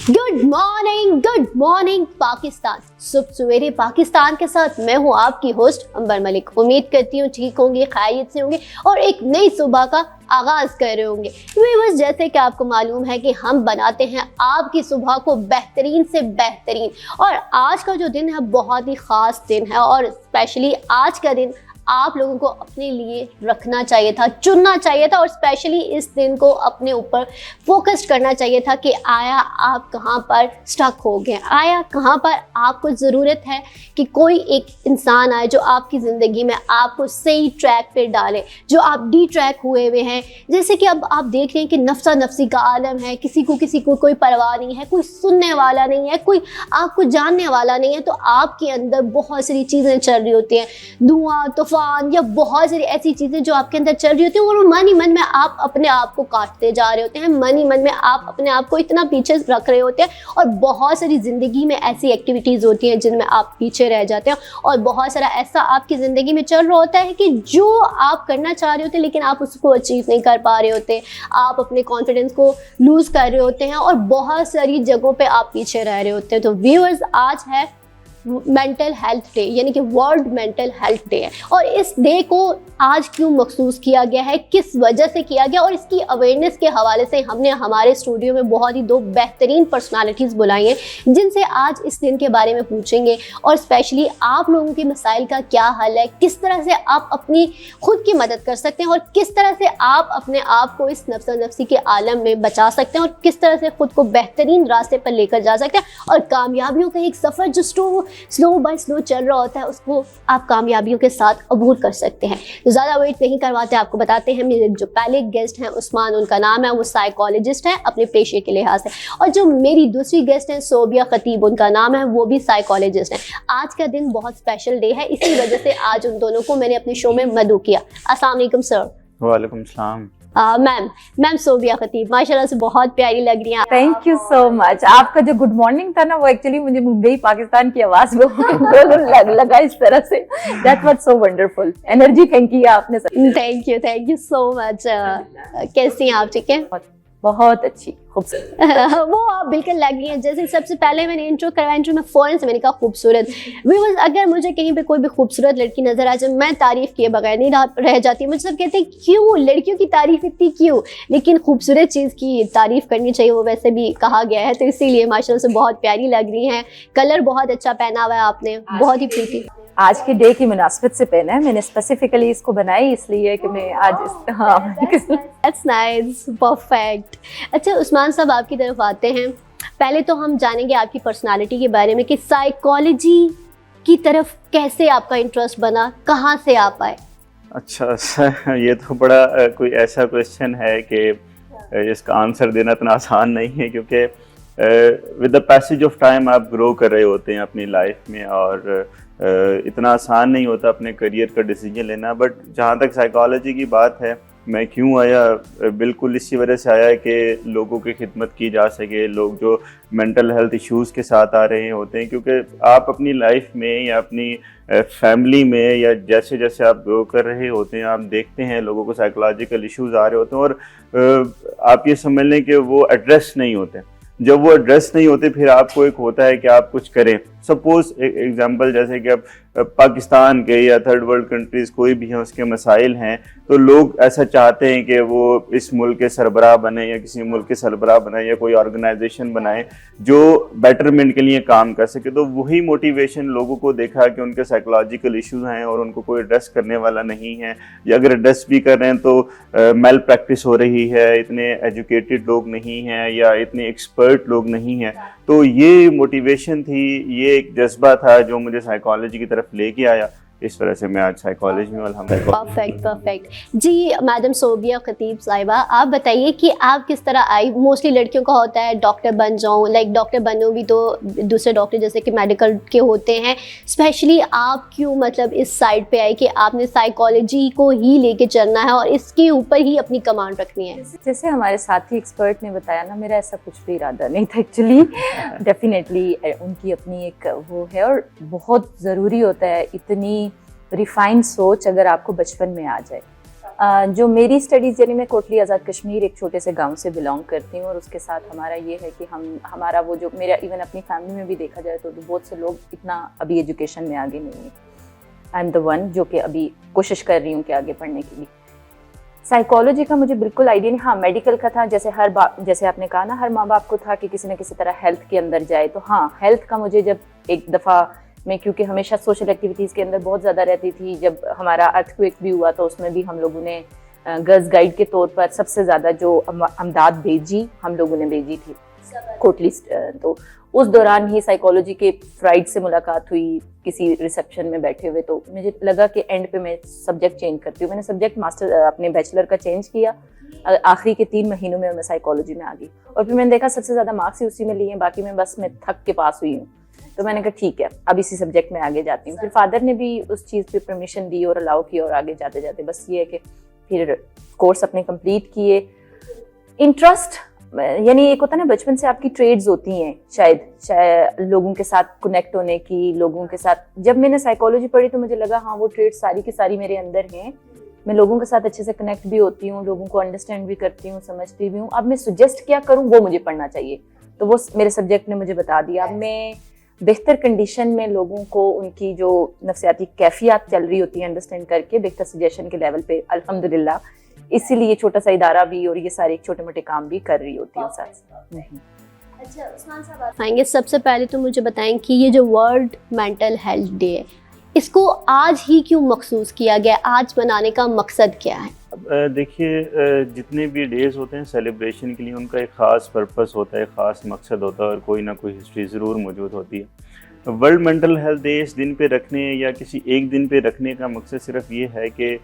Good morning Pakistan. सुबह सवेरे पाकिस्तान के साथ मैं हूँ आपकी होस्ट अंबर मलिक। उम्मीद करती हूँ ठीक होंगे, खैरियत से होंगे और एक नई सुबह का आगाज कर रहे होंगे। व्यूअर्स, जैसे कि आपको मालूम है कि हम बनाते हैं आपकी सुबह को बेहतरीन से बेहतरीन, और आज का जो दिन है बहुत ही ख़ास दिन है, और स्पेशली आज का दिन आप लोगों को अपने लिए रखना चाहिए था, चुनना चाहिए था, और स्पेशली इस दिन को अपने ऊपर फोकस करना चाहिए था कि आया आप कहाँ पर स्टक हो गए, आया कहाँ पर आपको ज़रूरत है कि कोई एक इंसान आए जो आपकी ज़िंदगी में आपको सही ट्रैक पे डाले, जो आप डी ट्रैक हुए हुए हैं। जैसे कि अब आप देख रहे हैं कि नफ्सा नफ्सी का आलम है, किसी को कोई परवाह नहीं है, कोई सुनने वाला नहीं है, कोई आपको जानने वाला नहीं है, तो आपके अंदर बहुत सारी चीज़ें चल रही होती हैं, धुआं तूफान या बहुत सारी ऐसी चीज़ें जो आपके अंदर चल रही होती हैं, और मन ही मन में आप अपने आप को काटते जा रहे होते हैं, मन ही मन में आप अपने आप को इतना पीछे रख रहे होते हैं, और बहुत सारी ज़िंदगी में ऐसी एक्टिविटीज़ होती हैं जिनमें आप पीछे रह जाते हैं, और बहुत सारा ऐसा आपकी ज़िंदगी में चल रहा होता है कि जो आप करना चाह रहे होते हैं लेकिन आप उसको अचीव नहीं कर पा रहे होते, आप अपने कॉन्फिडेंस को लूज़ कर रहे होते हैं, और बहुत सारी जगहों पर आप पीछे रह रहे होते हैं। तो व्यूअर्स, आज है मेंटल हेल्थ डे, यानी कि वर्ल्ड मेंटल हेल्थ डे है, और इस डे को आज क्यों मखसूस किया गया है, किस वजह से किया गया, और इसकी अवेयरनेस के हवाले से हमने हमारे स्टूडियो में बहुत ही दो बेहतरीन पर्सनालिटीज़ बुलाई हैं जिनसे आज इस दिन के बारे में पूछेंगे, और स्पेशली आप लोगों के मसाइल का क्या हल है, किस तरह से आप अपनी खुद की मदद कर सकते हैं, और किस तरह से आप अपने आप को इस नफ्सा नफ्सी के आलम में बचा सकते हैं, और किस तरह से खुद को बेहतरीन रास्ते पर लेकर जा सकते हैं, और कामयाबियों का एक सफ़र जो स्लो बाय स्लो चल रहा होता है उसको आप कामयाबियों के साथ अबूर कर सकते हैं। तो ज़्यादा वेट नहीं करवाते, आपको बताते हैं मेरे जो पहले गेस्ट हैं उस्मान, उनका नाम है, वो साइकोलॉजिस्ट हैं अपने पेशे के लिहाज से, और जो मेरी दूसरी गेस्ट हैं सोबिया खतीब, उनका नाम है, वो भी साइकोलॉजिस्ट हैं। आज का दिन बहुत स्पेशल डे है, इसी वजह से आज उन दोनों को मैंने अपने शो में मदऊ किया। अस्सलाम वालेकुम सर। वालेकुम सलाम। मैम सोबिया खतीब, माशाल्लाह से बहुत प्यारी लग रही हैं। Thank you so much. आपका जो गुड मॉर्निंग था ना, वो एक्चुअली मुझे मुंबई पाकिस्तान की आवाज में लगा इस तरह से। That was so wonderful, energy thank you आपने। Thank you so much. कैसी हैं आप? ठीक है, बहुत अच्छी, खूबसूरत। वो आप बिल्कुल लग रही हैं। जैसे सबसे पहले मैंने इंट्रो करवाया, इंट्रो में फ़ौरन से मैंने कहा खूबसूरत। व्यूअर्स, अगर मुझे कहीं पे कोई भी खूबसूरत लड़की नज़र आ जाए, मैं तारीफ़ किए बगैर नहीं रह जाती। मुझे सब कहते हैं क्यों लड़कियों की तारीफ़ इतनी क्यों, लेकिन खूबसूरत चीज़ की तारीफ़ करनी चाहिए, वो वैसे भी कहा गया है, तो इसीलिए माशाल्लाह से बहुत प्यारी लग रही हैं। कलर बहुत अच्छा पहना हुआ है आपने, बहुत ही प्रीटी। आज के डे की मुनासिबत से पहना है मैंने, स्पेसिफिकली इसको बनाई इसलिए कि मैं आज That's nice, perfect। अच्छा उस्मान साहब, आपकी तरफ आते हैं। पहले तो हम जानेंगे आपकी पर्सनालिटी के बारे में कि साइकोलॉजी की तरफ कैसे आपका इंटरेस्ट बना, कहाँ से आप आए? अच्छा सर, ये तो बड़ा कोई ऐसा क्वेश्चन है कि इसका आंसर देना इतना आसान नहीं है, क्योंकि with the passage of time आप ग्रो कर रहे होते हैं अपनी लाइफ में, और इतना आसान नहीं होता अपने करियर का डिसीजन लेना। बट जहाँ तक साइकोलॉजी की बात है, मैं क्यों आया, बिल्कुल इसी वजह से आया कि लोगों की खिदमत की जा सके, लोग जो मेंटल हेल्थ इश्यूज़ के साथ आ रहे होते हैं, क्योंकि आप अपनी लाइफ में या अपनी फैमिली में या जैसे जैसे आप ग्रो कर रहे होते हैं, आप देखते हैं लोगों को साइकोलॉजिकल इश्यूज़ आ रहे होते हैं, और आप ये समझ लें कि वो एड्रेस नहीं होते। जब वो एड्रेस नहीं होते, फिर आपको एक होता है कि आप कुछ करें। सपोज एग्जांपल, जैसे कि अब पाकिस्तान के या थर्ड वर्ल्ड कंट्रीज़ कोई भी हैं, उसके मसाइल हैं, तो लोग ऐसा चाहते हैं कि वो इस मुल्क के सरबराह बने या किसी मुल्क के सरबराह बने या कोई ऑर्गेनाइजेशन बनाए जो बेटरमेंट के लिए काम कर सके। तो वही मोटिवेशन लोगों को देखा कि उनके साइकोलॉजिकल इश्यूज हैं और उनको कोई एड्रेस करने वाला नहीं है, या अगर एड्रेस भी कर रहे हैं तो मेल प्रैक्टिस हो रही है, इतने एजुकेटेड लोग नहीं हैं या इतने एक्सपर्ट लोग नहीं हैं। तो ये मोटिवेशन थी, ये एक जज्बा था जो मुझे साइकोलॉजी की तरफ लेके आया। इस वजह से मैं आज साइकोलॉजी में अल्हम्दुलिल्लाह। परफेक्ट जी। मैडम सोबिया खतीब साहिबा, आप बताइए कि आप किस तरह आई। मोस्टली लड़कियों का होता है डॉक्टर बन जाऊँ, लाइक डॉक्टर बनो भी तो दूसरे डॉक्टर जैसे कि मेडिकल के होते हैं, स्पेशली आप क्यों मतलब इस साइड पे आए कि आपने साइकोलॉजी को ही लेके चलना है और इसके ऊपर ही अपनी कमांड रखनी है? जैसे हमारे साथी एक्सपर्ट ने बताया ना, मेरा ऐसा कुछ भी इरादा नहीं था एक्चुअली। डेफिनेटली उनकी अपनी एक वो है, और बहुत ज़रूरी होता है इतनी रिफाइंड सोच अगर आपको बचपन में आ जाए, जो मेरी स्टडीज़, यानी मैं कोटली आज़ाद कश्मीर एक छोटे से गांव से बिलोंग करती हूँ, और उसके साथ हमारा ये है कि हमारा वो जो मेरा इवन अपनी फैमिली में भी देखा जाए तो बहुत से लोग इतना अभी एजुकेशन में आगे नहीं है। आई एम द वन जो कि अभी कोशिश कर रही हूँ कि आगे पढ़ने के लिए। साइकोलॉजी का मुझे बिल्कुल आइडिया नहीं। हाँ, मेडिकल का था, जैसे आपने कहा ना, हर माँ बाप को था कि किसी न किसी तरह हेल्थ के अंदर जाए। तो हाँ, हेल्थ का मुझे जब एक दफ़ा मैं, क्योंकि हमेशा सोशल एक्टिविटीज़ के अंदर बहुत ज़्यादा रहती थी, जब हमारा अर्थक्वेक भी हुआ तो उसमें भी हम लोगों ने गर्ल्स गाइड के तौर पर सबसे ज़्यादा जो अमदाद भेजी, हम लोगों ने भेजी थी कोटली। तो उस दौरान ही साइकोलॉजी के फ्राइड से मुलाकात हुई किसी रिसेप्शन में बैठे हुए। तो मुझे लगा कि एंड पे मैं सब्जेक्ट चेंज करती हूँ। मैंने सब्जेक्ट मास्टर अपने बैचलर का चेंज किया। आखिरी के 3 महीनों में मैं साइकोलॉजी में आ गई, और फिर मैंने देखा सबसे ज़्यादा मार्क्स ही उसी में लिए हैं, बाकी मैं बस मैं थक के पास हुई हूँ। तो मैंने कहा ठीक है, अब इसी सब्जेक्ट में आगे जाती हूँ। फिर फादर ने भी उस चीज़ पे परमिशन दी और अलाउ किया, और आगे जाते जाते बस ये है कि फिर कोर्स अपने कंप्लीट किए। इंटरेस्ट, यानी एक होता है ना, बचपन से आपकी ट्रेड्स होती हैं शायद लोगों के साथ कनेक्ट होने की, लोगों के साथ। जब मैंने साइकोलॉजी पढ़ी तो मुझे लगा हाँ, वो ट्रेड्स सारी की सारी मेरे अंदर हैं। मैं लोगों के साथ अच्छे से कनेक्ट भी होती हूँ, लोगों को अंडरस्टैंड भी करती हूँ, समझती भी हूँ। अब मैं सुजेस्ट क्या करूँ, वो मुझे पढ़ना चाहिए, तो वो मेरे सब्जेक्ट ने मुझे बता दिया। अब मैं बेहतर कंडीशन में लोगों को उनकी जो नफ्सियाती कैफियत चल रही होती है अंडरस्टैंड करके बेहतर सजेशन के लेवल पे अल्हम्दुलिल्लाह, इसीलिए छोटा सा इदारा भी और ये सारे छोटे मोटे काम भी कर रही होती हूँ साथ। अच्छा उस्मान साहब, आप आएंगे, सबसे पहले तो मुझे बताएं कि ये जो वर्ल्ड मेंटल हेल्थ डे है, इसको आज ही क्यों मखसूस किया गया, आज मनाने का मकसद क्या है? देखिए, जितने भी डेज़ होते हैं सेलिब्रेशन के लिए, उनका एक ख़ास पर्पस होता है, ख़ास मकसद होता है, और कोई ना कोई हिस्ट्री ज़रूर मौजूद होती है। वर्ल्ड मेंटल हेल्थ डे इस दिन पे रखने या किसी एक दिन पे रखने का मकसद सिर्फ ये है कि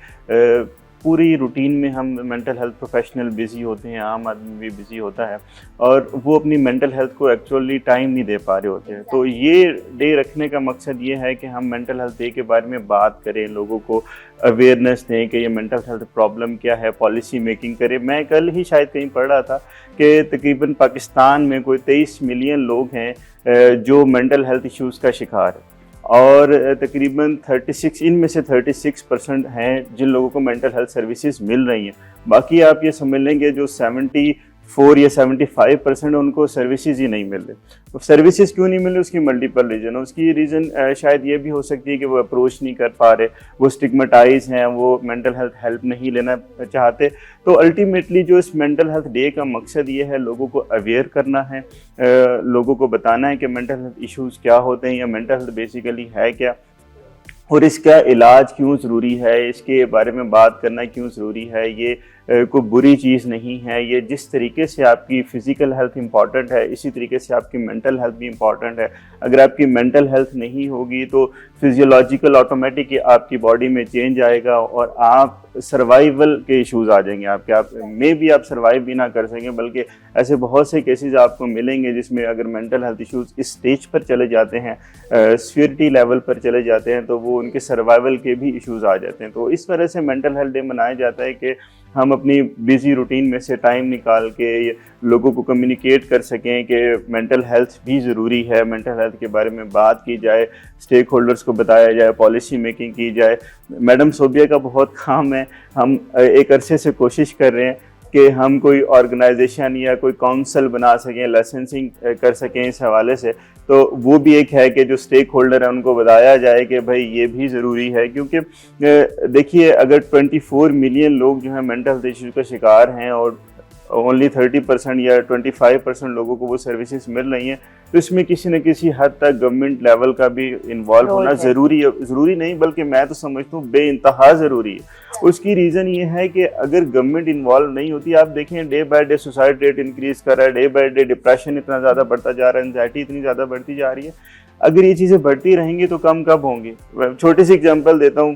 पूरी रूटीन में हम मेंटल हेल्थ प्रोफेशनल बिज़ी होते हैं, आम आदमी भी बिज़ी होता है, और वो अपनी मेंटल हेल्थ को एक्चुअली टाइम नहीं दे पा रहे होते हैं। तो ये डे रखने का मकसद ये है कि हम मेंटल हेल्थ डे के बारे में बात करें, लोगों को अवेयरनेस दें कि ये मेंटल हेल्थ प्रॉब्लम क्या है, पॉलिसी मेकिंग करें। मैं कल ही शायद कहीं पढ़ रहा था कि तकरीबन पाकिस्तान में कोई 23 मिलियन लोग हैं जो मेंटल हेल्थ इश्यूज़ का शिकार है, और तकरीबन 36 इनमें से 36% हैं जिन लोगों को मेंटल हेल्थ सर्विसेज मिल रही हैं। बाकी आप ये समझ लेंगे जो 74 या 75% उनको सर्विसेज ही नहीं मिल रही। तो सर्विसेज क्यों नहीं मिल रही, उसकी मल्टीपल रीज़न है। उसकी रीज़न शायद ये भी हो सकती है कि वो अप्रोच नहीं कर पा रहे, वो स्टिग्मेटाइज हैं, वो मेंटल हेल्थ हेल्प नहीं लेना चाहते। तो अल्टीमेटली जो इस मेंटल हेल्थ डे का मकसद ये है, लोगों को अवेयर करना है, लोगों को बताना है कि मेंटल हेल्थ इश्यूज़ क्या होते हैं या मेंटल हेल्थ बेसिकली है क्या, और इसका इलाज क्यों ज़रूरी है, इसके बारे में बात करना क्यों ज़रूरी है। ये कोई बुरी चीज़ नहीं है। ये जिस तरीके से आपकी फ़िज़िकल हेल्थ इंपॉर्टेंट है, इसी तरीके से आपकी मेंटल हेल्थ भी इंपॉर्टेंट है। अगर आपकी मेंटल हेल्थ नहीं होगी तो फिजियोलॉजिकल ऑटोमेटिक आपकी बॉडी में चेंज आएगा और आप सर्वाइवल के इश्यूज़ आ जाएंगे आपके। आप आप सर्वाइव भी ना कर सकें, बल्कि ऐसे बहुत से केसेस आपको मिलेंगे जिसमें अगर मेंटल हेल्थ इश्यूज़ इस स्टेज पर चले जाते हैं, सीवियरिटी लेवल पर चले जाते हैं, तो वो उनके सर्वाइवल के भी इश्यूज़ आ जाते हैं। तो इस वजह से मेंटल हेल्थ डे मनाया जाता है कि हम अपनी बिज़ी रूटीन में से टाइम निकाल के लोगों को कम्युनिकेट कर सकें कि मेंटल हेल्थ भी ज़रूरी है, मेंटल हेल्थ के बारे में बात की जाए, स्टेक होल्डर्स को बताया जाए, पॉलिसी मेकिंग की जाए। मैडम सोबिया का बहुत काम है, हम एक अरसे से कोशिश कर रहे हैं कि हम कोई ऑर्गेनाइजेशन या कोई काउंसिल बना सकें, लाइसेंसिंग कर सकें इस हवाले से। तो वो भी एक है कि जो स्टेक होल्डर है उनको बताया जाए कि भाई ये भी ज़रूरी है, क्योंकि देखिए अगर 24 मिलियन लोग जो हैं मेंटल हेल्थ इश्यूज़ का शिकार हैं और ओनली 30% या 25% लोगों को वो सर्विसेज मिल रही हैं, तो इसमें किसी न किसी हद तक गवर्नमेंट लेवल का भी इन्वॉल्व होना ज़रूरी है। ज़रूरी नहीं बल्कि मैं तो समझता हूँ बेइंतहा ज़रूरी है। उसकी रीज़न ये है कि अगर गवर्नमेंट इन्वॉल्व नहीं होती, आप देखें day by day suicide rate increase कर रहा है, डे बाय डे डिप्रेशन इतना ज़्यादा बढ़ता जा रहा है, एंजाइटी इतनी ज़्यादा बढ़ती जा रही है। अगर ये चीज़ें बढ़ती रहेंगी तो कम कब होंगी। छोटी सी एग्जांपल देता हूँ,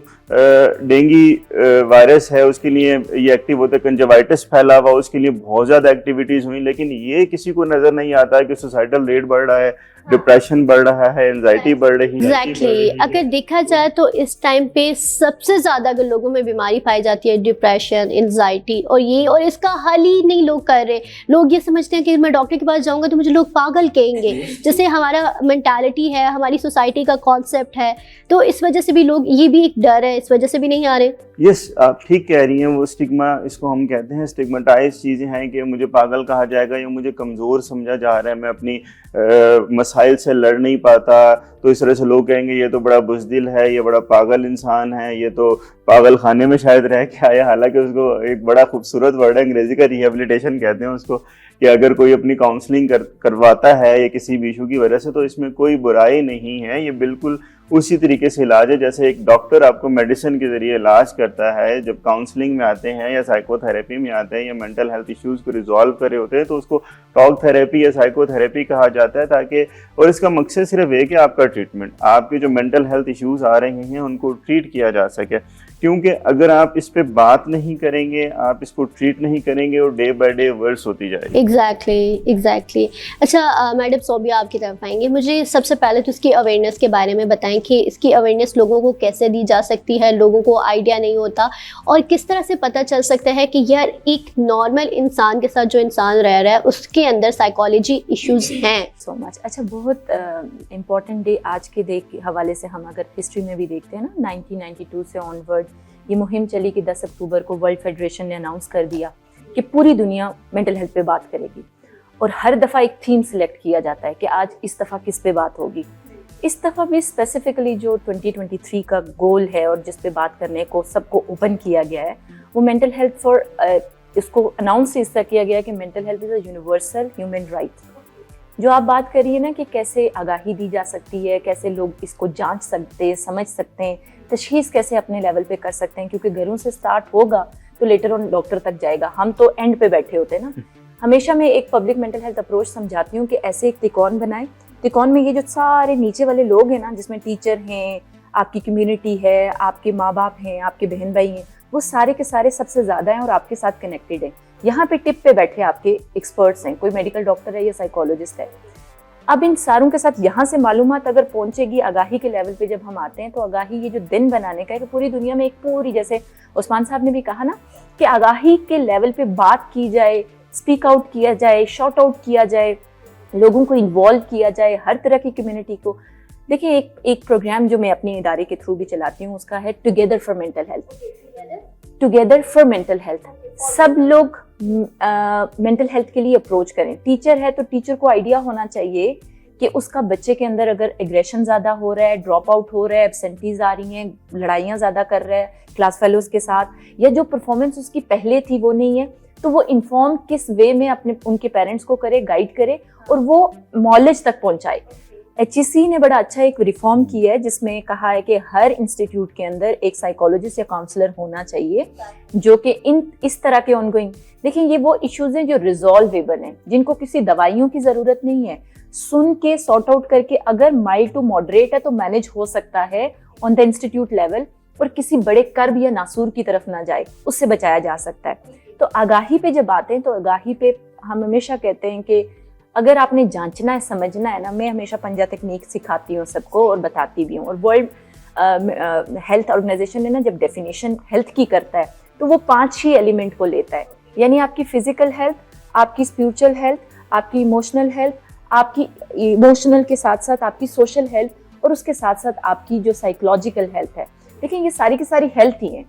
डेंगू वायरस है, उसके लिए ये एक्टिव होता है, कंजवाइटिस फैला हुआ, उसके लिए बहुत ज़्यादा एक्टिविटीज़ हुई, लेकिन ये किसी को नज़र नहीं आता है कि सुसाइडल रेट बढ़ रहा है, डिप्रेशन बढ़ रहा है, एंजाइटी बढ़ रही है। एग्जैक्टली अगर देखा जाए तो इस टाइम पे सबसे ज्यादा अगर लोगों में बीमारी पाई जाती है डिप्रेशन, एंजाइटी, और इसका हल ही नहीं लोग कर रहे। लोग ये समझते हैं कि मैं डॉक्टर के पास जाऊंगा तो मुझे लोग पागल कहेंगे, जैसे हमारा मेंटालिटी है, हमारी सोसाइटी का कॉन्सेप्ट है। तो इस वजह से भी लोग, ये भी एक डर है, इस वजह से भी नहीं आ रहे। यस, आप ठीक कह रही हैं। वो स्टिग्मा, इसको हम कहते हैं स्टिग्मेटाइज चीज़ें हैं कि मुझे पागल कहा जाएगा या मुझे कमज़ोर समझा जा रहा है, मैं अपनी मसाइल से लड़ नहीं पाता, तो इस तरह से लोग कहेंगे ये तो बड़ा बुज़दिल है, ये बड़ा पागल इंसान है, ये तो पागल खाने में शायद रह के आया। हालांकि उसको एक बड़ा खूबसूरत वर्ड है, अंग्रेज़ी का रिहेबिलिटेशन कहते हैं उसको, कि अगर कोई अपनी काउंसलिंग करवाता है या किसी भी इशू की वजह से, तो इसमें कोई बुराई नहीं है। ये बिल्कुल उसी तरीके से इलाज है जैसे एक डॉक्टर आपको मेडिसिन के ज़रिए इलाज करता है। जब काउंसलिंग में आते हैं या साइकोथेरेपी में आते हैं या मेंटल हेल्थ इश्यूज़ को रिजॉल्व कर रहे होते हैं, तो उसको टॉक थेरेपी या साइकोथेरेपी कहा जाता है, ताकि, और इसका मकसद सिर्फ एक है आपका ट्रीटमेंट, आपके जो मेंटल हेल्थ इश्यूज़ आ रहे हैं उनको ट्रीट किया जा सके। क्योंकि अगर आप इस पे बात नहीं करेंगे, आप इसको ट्रीट नहीं करेंगे, और डे बाय डे वर्स होती जाएगी। एग्जैक्टली। अच्छा मैडम सोबिया, आपकी तरफ आएंगे। मुझे सबसे पहले तो इसकी अवेयरनेस के बारे में बताएं कि इसकी अवेयरनेस लोगों को कैसे दी जा सकती है। लोगों को आइडिया नहीं होता, और किस तरह से पता चल सकता है कि यार एक नॉर्मल इंसान के साथ जो इंसान रह रहा है उसके अंदर साइकोलॉजी इश्यूज हैं। So much. अच्छा, बहुत इम्पॉर्टेंट डे आज के डे के हवाले से हम अगर हिस्ट्री में भी देखते हैं ना, 1992 से ऑनवर्ड ये मुहिम चली कि 10 अक्टूबर को वर्ल्ड फेडरेशन ने अनाउंस कर दिया कि पूरी दुनिया मेंटल हेल्थ पे बात करेगी, और हर दफ़ा एक थीम सिलेक्ट किया जाता है कि आज इस दफ़ा किस पे बात होगी। इस दफ़ा भी स्पेसिफिकली जो 2023 का गोल है और जिस पे बात करने को सबको ओपन किया गया है, वो मेंटल हेल्थ फॉर, इसको अनाउंस इस तरह किया गया है कि mental health is a universal human right. जो आप बात करिए ना कि कैसे आगाही दी जा सकती है, कैसे लोग इसको जांच सकते हैं, समझ सकते हैं, तशखीस कैसे अपने लेवल पे कर सकते हैं, क्योंकि घरों से स्टार्ट होगा तो लेटर ऑन डॉक्टर तक जाएगा। हम तो एंड पे बैठे होते हैं ना। हमेशा मैं एक पब्लिक मेंटल हेल्थ अप्रोच समझाती हूँ कि ऐसे एक त्रिकोण बनाए, त्रिकोण में ये जो सारे नीचे वाले लोग हैं ना, जिसमें टीचर हैं, आपकी कम्युनिटी है, आपके माँ बाप हैं, आपके बहन भाई हैं, वो सारे के सारे सबसे ज़्यादा हैं और आपके साथ कनेक्टेड हैं। यहाँ पे टिप पे बैठे आपके एक्सपर्ट्स हैं, कोई मेडिकल डॉक्टर है या साइकोलॉजिस्ट है। अब इन सारों के साथ यहाँ से मालूमात अगर पहुँचेगी आगाही के लेवल पे, जब हम आते हैं तो आगाही ये जो दिन बनाने का है कि पूरी दुनिया में एक पूरी, जैसे उस्मान साहब ने भी कहा ना कि आगाही के लेवल पे बात की जाए, स्पीक आउट किया जाए, शॉर्ट आउट किया जाए, लोगों को इन्वॉल्व किया जाए, हर तरह की कम्युनिटी को। देखिए, एक प्रोग्राम जो मैं अपने इदारे के थ्रू भी चलाती हूँ उसका है together for mental health. Together for mental health, सब लोग मेंटल हेल्थ के लिए अप्रोच करें। टीचर है तो टीचर को आइडिया होना चाहिए कि उसका बच्चे के अंदर अगर एग्रेशन ज़्यादा हो रहा है, ड्रॉप आउट हो रहा है, एब्सेंटीज आ रही हैं, लड़ाइयाँ ज़्यादा कर रहा है क्लास फेलोज के साथ, या जो परफॉर्मेंस उसकी पहले थी वो नहीं है, तो वो इन्फॉर्म किस वे में अपने उनके पेरेंट्स को करे, गाइड करे और वो नॉलेज तक पहुँचाए। HEC ने बड़ा अच्छा एक रिफॉर्म किया है जिसमें कहा है कि हर इंस्टीट्यूट के अंदर एक साइकोलॉजिस्ट या काउंसलर होना चाहिए जो कि इस तरह के ऑनगोइंग, देखिए ये वो इश्यूज हैं जो रिजॉल्वेबल हैं, जिनको किसी दवाइयों की ज़रूरत नहीं है, सुन के सॉर्ट आउट करके अगर माइल्ड टू मॉडरेट है तो मैनेज हो सकता है ऑन द इंस्टीट्यूट लेवल, और किसी बड़े कर्ब या नासूर की तरफ ना जाए, उससे बचाया जा सकता है। तो आगाही पे जब आते हैं तो आगाही पे हम हमेशा कहते हैं कि अगर आपने जांचना है, समझना है ना, मैं हमेशा पंजा तकनीक सिखाती हूँ सबको और बताती भी हूँ। और वर्ल्ड हेल्थ ऑर्गेनाइजेशन ने ना जब डेफिनेशन हेल्थ की करता है तो वो 5 ही एलिमेंट को लेता है, यानी आपकी फिजिकल हेल्थ, आपकी स्पिरिचुअल हेल्थ, आपकी इमोशनल हेल्थ, आपकी इमोशनल के साथ साथ आपकी सोशल हेल्थ, और उसके साथ साथ आपकी जो साइकोलॉजिकल हेल्थ है। देखिए ये सारी की सारी हेल्थ ही है।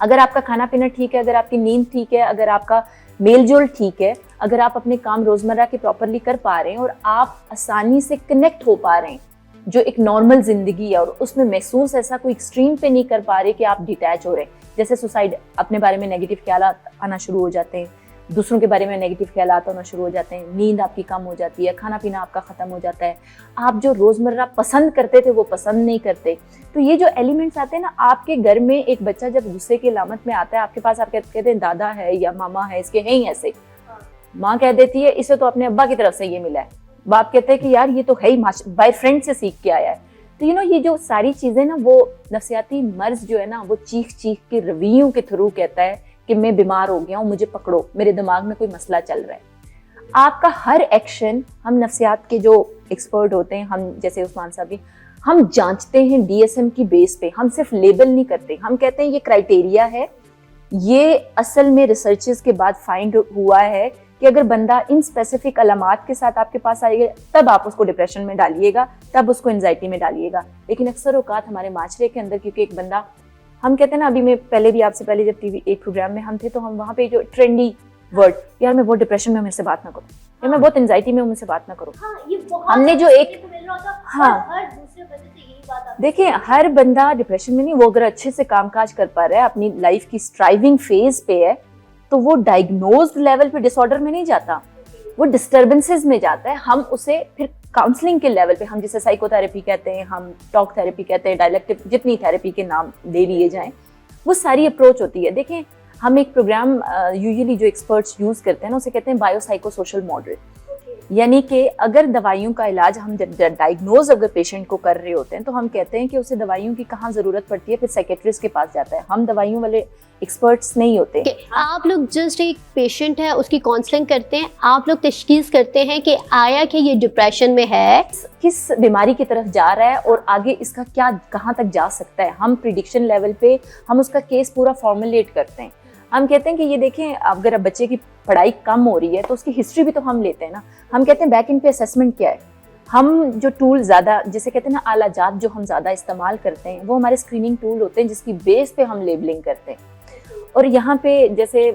अगर आपका खाना पीना ठीक है, अगर आपकी नींद ठीक है, अगर आपका मेल जोल ठीक है, अगर आप अपने काम रोजमर्रा के प्रॉपरली कर पा रहे हैं और आप आसानी से कनेक्ट हो पा रहे हैं, जो एक नॉर्मल जिंदगी है, और उसमें महसूस ऐसा कोई एक्सट्रीम पे नहीं कर पा रहे कि आप डिटैच हो रहे हैं, जैसे सुसाइड, अपने बारे में नेगेटिव ख्याल आना शुरू हो जाते हैं, दूसरों के बारे में नेगेटिव ख्याल आना शुरू हो जाते हैं, नींद आपकी कम हो जाती है, खाना पीना आपका खत्म हो जाता है, आप जो रोजमर्रा पसंद करते थे वो पसंद नहीं करते। तो ये जो एलिमेंट्स आते हैं ना, आपके घर में एक बच्चा जब गुस्से की अलामत में आता है आपके पास, आप कहते हैं दादा है या मामा है, इसके हैं ही ऐसे, माँ कह देती है इसे तो अपने अब्बा की तरफ से ये मिला है, बाप कहते हैं कि यार ये तो है ही बाय फ्रेंड से सीख के आया है। तो ये जो सारी चीजें ना, वो नफसियाती मर्ज जो है ना, वो चीख चीख के रवैयों के थ्रू कहता है कि मैं बीमार हो गया हूँ, मुझे पकड़ो, मेरे दिमाग में कोई मसला चल रहा है। आपका हर एक्शन, हम नफ्सियात के जो एक्सपर्ट होते हैं, हम जैसे उस्मान साहब भी, हम जांचते हैं DSM की बेस पे, हम सिर्फ लेबल नहीं करते, हम कहते हैं ये क्राइटेरिया है, ये असल में रिसर्चेस के बाद फाइंड हुआ है कि अगर बंदा इन स्पेसिफिक अलामात के साथ आपके पास आएगा तब आप उसको डिप्रेशन में डालिएगा, तब उसको एंजाइटी में डालिएगा। लेकिन अक्सर औकात हमारे माशरे के अंदर, क्योंकि एक बंदा, हम कहते हैं ना, अभी मैं पहले भी आपसे पहले जब टीवी एक प्रोग्राम में हम थे तो हम वहाँ पे जो ट्रेंडी वर्ड, यार मैं बहुत डिप्रेशन में हूं, मेरे से बात ना करो, या मैं बहुत एंजाइटी में हूं, मुझसे बात ना करो। हमने जो एक, देखिए हर बंदा डिप्रेशन में नहीं, वो अगर अच्छे से कामकाज कर पा रहा है, अपनी लाइफ की स्ट्राइविंग फेज पे है, तो वो डायग्नोज्ड लेवल पे डिसऑर्डर में नहीं जाता, वो डिस्टर्बेंसेस में जाता है। हम उसे फिर काउंसलिंग के लेवल पे, हम जिसे साइकोथेरेपी कहते हैं, हम टॉक थेरेपी कहते हैं, डायलेक्टिव, जितनी थेरेपी के नाम ले लिए जाएं, वो सारी अप्रोच होती है। देखें, हम एक प्रोग्राम यूजुअली जो एक्सपर्ट्स यूज करते हैं ना, उसे कहते हैं बायोसाइकोसोशल मॉडल। यानी कि अगर दवाइयों का इलाज हम जब डायग्नोज अगर पेशेंट को कर रहे होते हैं तो हम कहते हैं कि उसे दवाइयों की कहाँ जरूरत पड़ती है, फिर साइकेट्रिस्ट के पास जाता है। हम दवाइयों वाले एक्सपर्ट्स नहीं होते। आप लोग जस्ट एक पेशेंट है, उसकी काउंसलिंग करते हैं, आप लोग तशखीस करते हैं कि आया कि ये डिप्रेशन में है, किस बीमारी की तरफ जा रहा है और आगे इसका क्या कहाँ तक जा सकता है। हम प्रिडिक्शन लेवल पे हम उसका केस पूरा फॉर्मुलेट करते हैं। हम कहते हैं कि ये देखें, अगर बच्चे की पढ़ाई कम हो रही है तो उसकी हिस्ट्री भी तो हम लेते हैं ना। हम कहते हैं बैक एंड पे असेसमेंट क्या है। हम जो टूल ज़्यादा, जिसे कहते हैं ना आला जात, जो हम ज़्यादा इस्तेमाल करते हैं, वो हमारे स्क्रीनिंग टूल होते हैं जिसकी बेस पे हम लेबलिंग करते हैं। और यहाँ पे जैसे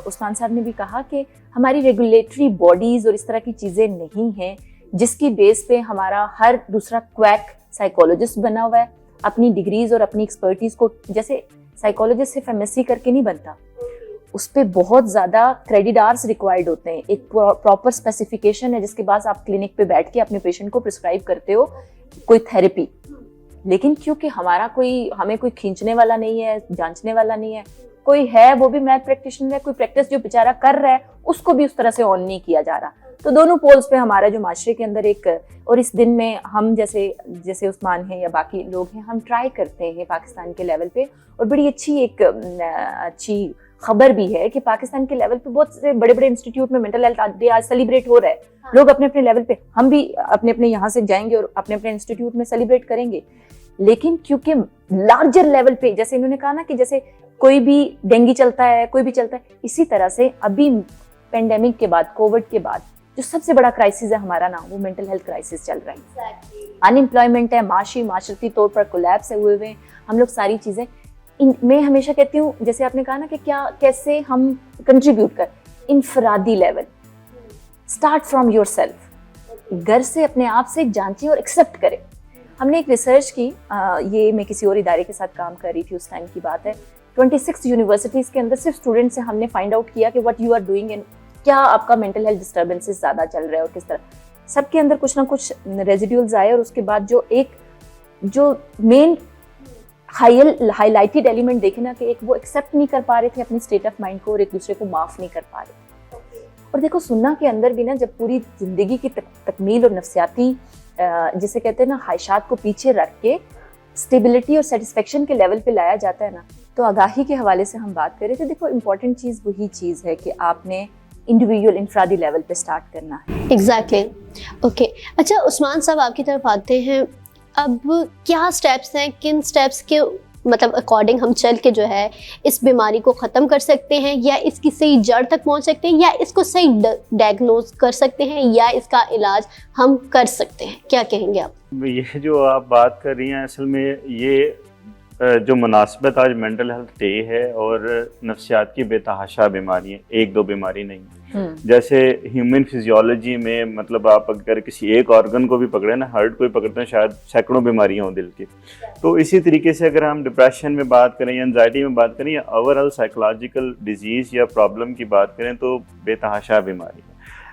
उस्मान साहब ने भी कहा कि हमारी रेगुलेटरी बॉडीज़ और इस तरह की चीज़ें नहीं हैं जिसकी बेस पे हमारा हर दूसरा क्वैक साइकोलॉजिस्ट बना हुआ है। अपनी डिग्रीज और अपनी एक्सपर्टीज़ को, जैसे साइकोलॉजिस्ट सिर्फ MSc करके नहीं बनता, उस पर बहुत ज़्यादा क्रेडिट आवर्स रिक्वायर्ड होते हैं। एक प्रॉपर स्पेसिफिकेशन है जिसके बाद आप क्लिनिक पे बैठ के अपने पेशेंट को प्रिस्क्राइब करते हो कोई थेरेपी। लेकिन क्योंकि हमें कोई खींचने वाला नहीं है, जांचने वाला नहीं है, कोई है वो भी मैथ प्रैक्टिशनर है, कोई प्रैक्टिस जो बेचारा कर रहा है उसको भी उस तरह से ऑन नहीं किया जा रहा। तो दोनों पोल्स पे हमारा जो माशरे के अंदर एक, और इस दिन में हम जैसे उस्मान है या बाकी लोग हैं, हम ट्राई करते हैं पाकिस्तान के लेवल पे। और बड़ी अच्छी खबर भी है कि पाकिस्तान के लेवल पे बहुत से बड़े बड़े इंस्टीट्यूट में मेंटल हेल्थ डे आज सेलिब्रेट हो रहा है। लोग अपने अपने लेवल पे, हम भी अपने अपने यहाँ से जाएंगे और अपने अपने इंस्टीट्यूट में सेलिब्रेट करेंगे। लेकिन क्योंकि लार्जर लेवल पे, जैसे इन्होंने कहा ना कि जैसे कोई भी डेंगू चलता है, कोई भी चलता है, इसी तरह से अभी पेंडेमिक के बाद, कोविड के बाद जो सबसे बड़ा क्राइसिस है हमारा ना, वो मेंटल हेल्थ क्राइसिस चल रहा है। अनएम्प्लॉयमेंट है, माशरती तौर पर कोलैप्स हुए हैं हम लोग, सारी चीजें। मैं हमेशा कहती हूँ, जैसे आपने कहा ना कि कैसे हम कंट्रीब्यूट कर, इनफरादी level, start from yourself. घर से अपने आप से जांचें और एक्सेप्ट करें। हमने एक रिसर्च की, ये मैं किसी और इदारे के साथ काम कर रही थी, उस टाइम की बात है। 26 यूनिवर्सिटीज के अंदर सिर्फ स्टूडेंट से हमने फाइंड आउट किया कि what you are doing and क्या आपका मेंटल हेल्थ डिस्टर्बेंसेस ज़्यादा चल रहा है और किस तरह। सबके अंदर कुछ ना कुछ रेजिड्यूल्स आए। और उसके बाद जो मेन हाईलाइटेड एलिमेंट देखे ना, कि एक वो एक्सेप्ट नहीं कर पा रहे थे अपनी स्टेट ऑफ माइंड को और एक दूसरे को माफ़ नहीं कर पा रहे। और देखो, सुन्ना के अंदर भी ना, जब पूरी ज़िंदगी की तकमील और नफ्सियाती जिसे कहते हैं ना ख्वाहिशात को पीछे रख के स्टेबिलिटी और सेटिस्फेक्शन के लेवल पे लाया जाता है ना, तो आगाही के हवाले से हम बात कर रहे थे। देखो, इम्पॉर्टेंट चीज़ वही चीज़ है कि आपने इंडिविजुअल इंफरादी लेवल पे स्टार्ट करना है। एग्जैक्टली। ओके, अच्छा उस्मान साहब, आपकी तरफ आते हैं। अब क्या स्टेप्स हैं, किन स्टेप्स के मतलब अकॉर्डिंग हम चल के जो है इस बीमारी को ख़त्म कर सकते हैं, या इसकी सही जड़ तक पहुंच सकते हैं, या इसको सही डायग्नोज कर सकते हैं, या इसका इलाज हम कर सकते हैं? क्या कहेंगे आप? ये जो आप बात कर रही हैं, असल में ये जो मुनासिबत आज मेंटल हेल्थ डे है और नफ्सियात की बेतहाशा बीमारी है, एक दो बीमारी नहीं। जैसे ह्यूमन फिजियोलॉजी में, मतलब आप अगर किसी एक ऑर्गन को भी पकड़े ना, हार्ट को भी पकड़ते हैं, शायद सैकड़ों बीमारियां हों दिल की। तो इसी तरीके से अगर हम डिप्रेशन में बात करें या एंजाइटी में बात करें या ओवरऑल साइकोलॉजिकल डिजीज़ या प्रॉब्लम की बात करें, तो बेतहाशा बीमारी है।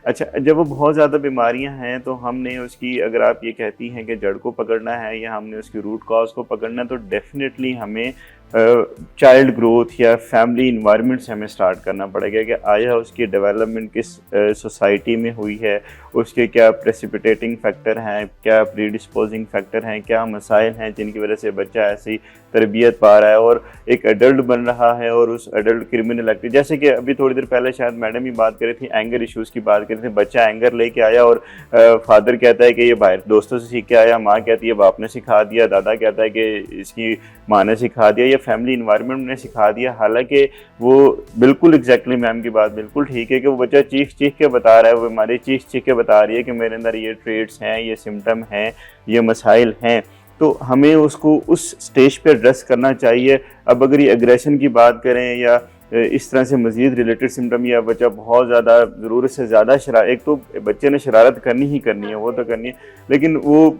अच्छा, जब वो बहुत ज़्यादा बीमारियां हैं तो हमने उसकी, अगर आप ये कहती हैं कि जड़ को पकड़ना है या हमने उसकी रूट कॉज को पकड़ना है, तो डेफिनेटली हमें चाइल्ड ग्रोथ या फैमिली इन्वायरमेंट से हमें स्टार्ट करना पड़ेगा कि आया उसकी डेवलपमेंट किस सोसाइटी में हुई है, उसके क्या प्रेसिपिटेटिंग फैक्टर हैं, क्या प्रीडिस्पोजिंग फैक्टर हैं, क्या मसाइल हैं जिनकी वजह से बच्चा ऐसी तरबियत पा रहा है और एक एडल्ट बन रहा है और उस एडल्ट क्रिमिनल एक्टिविटी, जैसे कि अभी थोड़ी देर पहले शायद मैडम ही बात कर रही थी, एंगर इश्यूज़ की बात कर रही थी। बच्चा एंगर लेके आया और फादर कहता है कि ये बाहर दोस्तों से सीख के आया, माँ कहती है बाप ने सिखा दिया, दादा कहता है कि इसकी माँ ने सिखा दिया या फैमिली इन्वायरमेंट ने सिखा दिया। हालांकि वो बिल्कुल एग्जैक्टली मैम की बात बिल्कुल ठीक है कि वो बच्चा चीख चीख के बता रहा है, वो हमारी चीख के बता रही है कि मेरे अंदर ये ट्रेड्स हैं, ये सिम्टम हैं, ये मसाइल हैं। तो हमें उसको उस स्टेज पे एड्रेस करना चाहिए। अब अगर ये एग्रेशन की बात करें या इस तरह से मज़ीद रिलेटेड सिम्टम, या बच्चा बहुत ज़्यादा ज़रूरत से ज़्यादा एक तो बच्चे ने शरारत करनी ही करनी है, वो तो करनी है, लेकिन वो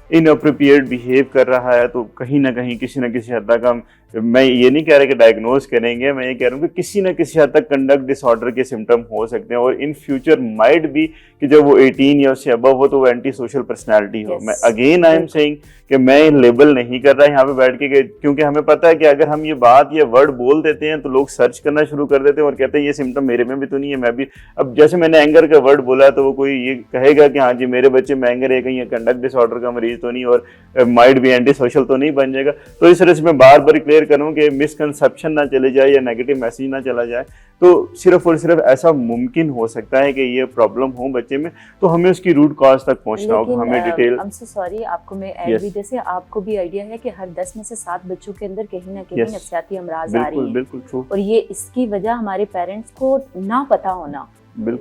इनअप्रोप्रिएट बिहेव कर रहा है, तो कहीं ना कहीं किसी न किसी हद तक हम, मैं ये नहीं कह रहा कि डायग्नोज करेंगे, मैं ये कह रहा हूँ कि किसी न किसी हद तक कंडक्ट डिसऑर्डर के सिम्टम हो सकते हैं और इन फ्यूचर माइट भी कि जब वो 18 या उससे अबव हो तो वो एंटी सोशल पर्सनैलिटी हो। मैं अगेन आई एम सेइंग कि मैं लेबल नहीं कर रहा यहाँ पे बैठ के, क्योंकि हमें पता है कि अगर हम ये बात, ये वर्ड बोल देते हैं तो लोग सर्च करना शुरू कर देते हैं और कहते हैं ये सिम्टम मेरे में भी तो नहीं है, मैं भी। अब जैसे मैंने एंगर का वर्ड बोला तो वो कोई ये कहेगा कि हाँ जी मेरे बच्चे में एंगर है, कहीं कंडक्ट डिसऑर्डर का मरीज तो नहीं और माइट भी एंटी सोशल तो नहीं बन जाएगा। तो इस तरह से मैं बार बार क्लियर करूँ कि मिसकंसेप्शन ना चले जाए या नेगेटिव मैसेज ना चला जाए। तो सिर्फ और सिर्फ ऐसा मुमकिन हो सकता है कि ये प्रॉब्लम हो बच्चे में, तो हमें उसकी रूट कॉज तक पहुंचना होगा, हमें detail. I am so sorry, आपको मैं ऐड भी, जैसे आपको भी आइडिया है कि हर 10 में से 7 बच्चों के अंदर कहीं ना कहीं नफसियाती अमराज आ रही हैं। बिल्कुल ट्रू। और ये इसकी वजह हमारे पेरेंट्स को ना पता होना,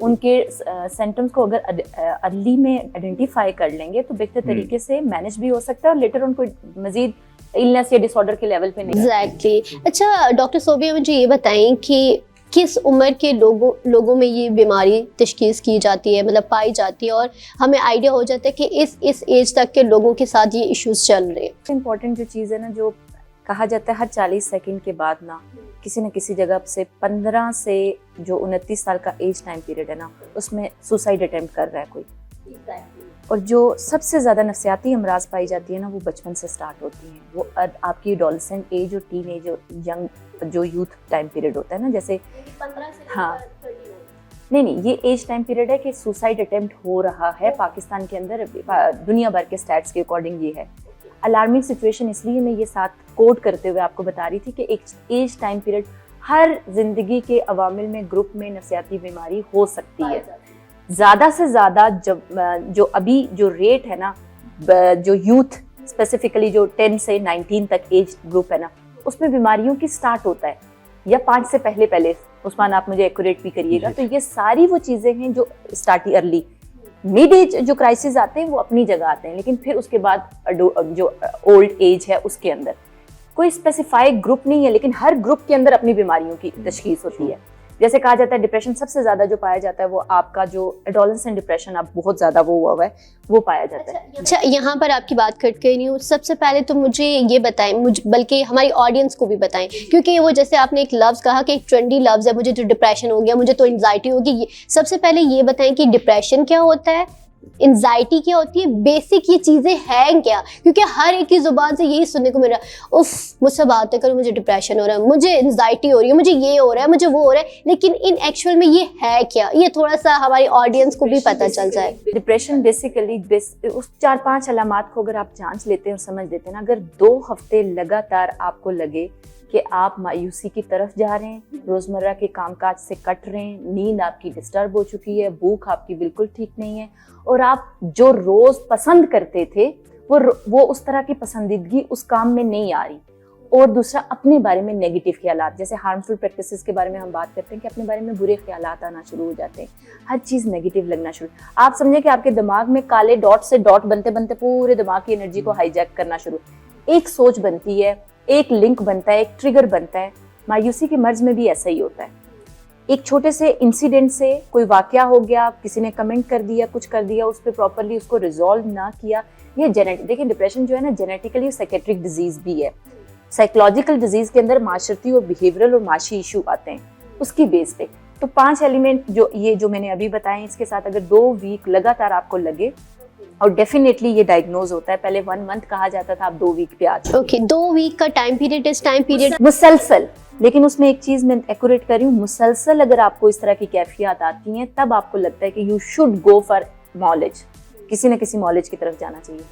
उनके सिम्टम्स को अगर अर्ली में आइडेंटिफाई कर लेंगे तो बेहतर तरीके से मैनेज भी हो सकता है और लेटर उनको मजीद इलनेस या डिसऑर्डर के लेवल पे नहीं। एग्जैक्टली। अच्छा डॉक्टर सोबिया, मुझे ये बताएं कि किस उम्र के लोगों में ये बीमारी तशखीस की जाती है, मतलब पाई जाती है, और हमें आइडिया हो जाता है कि इस एज तक के लोगों के साथ ये इश्यूज चल रहे हैं। इम्पोर्टेंट जो चीज़ है ना, जो कहा जाता है हर 40 सेकंड के बाद ना किसी न किसी जगह से 15 से जो 29 साल का एज टाइम पीरियड है ना, उसमें सुसाइड अटेम्प्ट कर रहा है कोई। और जो सबसे ज़्यादा नफसियाती अमराज पाई जाती है ना, वो बचपन से स्टार्ट होती हैं। वो आपकी एडोलसेंट एज और टीन एज और यंग जो यूथ टाइम पीरियड होता है ना, जैसे 15 से हाँ नहीं, ये एज टाइम पीरियड है कि सुसाइड अटेम्प्ट हो रहा है पाकिस्तान के अंदर। दुनिया भर के स्टैट्स के अकॉर्डिंग ये है अलार्मिंग सिचुएशन। इसलिए मैं ये साथ कोड करते हुए आपको बता रही थी कि एक एज टाइम पीरियड हर जिंदगी के अवामिल में ग्रुप में नफसियाती बीमारी हो सकती है। ज़्यादा से ज़्यादा जब जो अभी जो रेट है ना, जो यूथ स्पेसिफिकली जो 10 से 19 तक एज ग्रुप है ना, उसमें बीमारियों की स्टार्ट होता है या 5 से पहले। उस्मान आप मुझे एक्यूरेट भी करिएगा। तो ये सारी वो चीज़ें हैं जो स्टार्ट अर्ली मिड एज जो क्राइसिस आते हैं वो अपनी जगह आते हैं, लेकिन फिर उसके बाद जो ओल्ड एज है उसके अंदर कोई स्पेसिफाइड ग्रुप नहीं है, लेकिन हर ग्रुप के अंदर अपनी बीमारियों की तशखीस होती है। जैसे कहा जाता है डिप्रेशन सबसे ज्यादा जो पाया जाता है वो आपका जो एडोलेसेंट डिप्रेशन आप बहुत ज्यादा वो हुआ है वो पाया जाता है। अच्छा, यहाँ पर आपकी बात कट कर रही हूँ। सबसे पहले तो मुझे ये बताएं, बल्कि हमारी ऑडियंस को भी बताएं, क्योंकि वो जैसे आपने एक लफ्ज़ कहा कि एक ट्रेंडी लफ्ज़ है, मुझे तो डिप्रेशन हो गया, मुझे तो एंजाइटी होगी। सबसे पहले ये बताएं कि डिप्रेशन क्या होता है, एंजाइटी क्या होती है, बेसिक ये चीज़ें हैं क्या, क्योंकि हर एक की ज़ुबान से यही सुनने को मिल रहा है, उफ मुझसे बातें करो, मुझे डिप्रेशन हो रहा है, मुझे एंजाइटी हो रही है, मुझे ये हो रहा है, मुझे वो हो रहा है, लेकिन इन एक्चुअल में ये है क्या, ये थोड़ा सा हमारी ऑडियंस को भी पता चल जाए। डिप्रेशन बेसिकली उस 4-5 अलामात को अगर आप जांच लेते हैं और समझ लेते हैं ना, अगर 2 हफ्ते लगातार आपको लगे कि आप मायूसी की तरफ जा रहे हैं, रोज़मर्रा के कामकाज से कट रहे हैं, नींद आपकी डिस्टर्ब हो चुकी है, भूख आपकी बिल्कुल ठीक नहीं है, और आप जो रोज़ पसंद करते थे वो उस तरह की पसंदीदगी उस काम में नहीं आ रही, और दूसरा अपने बारे में नेगेटिव ख्यालात, जैसे हार्मफुल प्रैक्टिसेस के बारे में हम बात करते हैं कि अपने बारे में बुरे ख्यालात आना शुरू हो जाते हैं, हर चीज़ नेगेटिव लगना शुरू। आप समझें कि आपके दिमाग में काले डॉट से डॉट बनते बनते पूरे दिमाग की एनर्जी को हाईजैक करना शुरू, एक सोच बनती है, एक लिंक बनता है, एक ट्रिगर बनता है। मायूसी के मर्ज में भी ऐसा ही होता है। एक छोटे से इंसिडेंट से कोई वाकया हो गया, किसी ने कमेंट कर दिया, कुछ कर दिया, उस पर प्रॉपरली उसको रिजॉल्व ना किया, ये जेनेटिक, देखिए डिप्रेशन जो है ना जेनेटिकली साइकेट्रिक डिजीज भी है। साइकोलॉजिकल डिजीज के अंदर माशरती और बिहेवियरल और माशी इशू आते हैं उसकी बेस पे। तो 5 एलिमेंट जो मैंने अभी बताए, इसके साथ अगर 2 वीक लगातार आपको लगे और डेफिनेटली ये डायग्नोज होता है। पहले 1 मंथ कहा जाता था, अब 2 वीक पे आ चुका है। ओके 2 वीक का टाइम पीरियड, इस टाइम पीरियड मुसलसल, लेकिन उसमें एक चीज मैं एक्यूरेट कर रही हूँ, मुसलसल अगर आपको इस तरह की कैफियत आती हैं तब आपको लगता है कि you should go for knowledge, किसी न किसी नॉलेज की तरफ जाना चाहिए।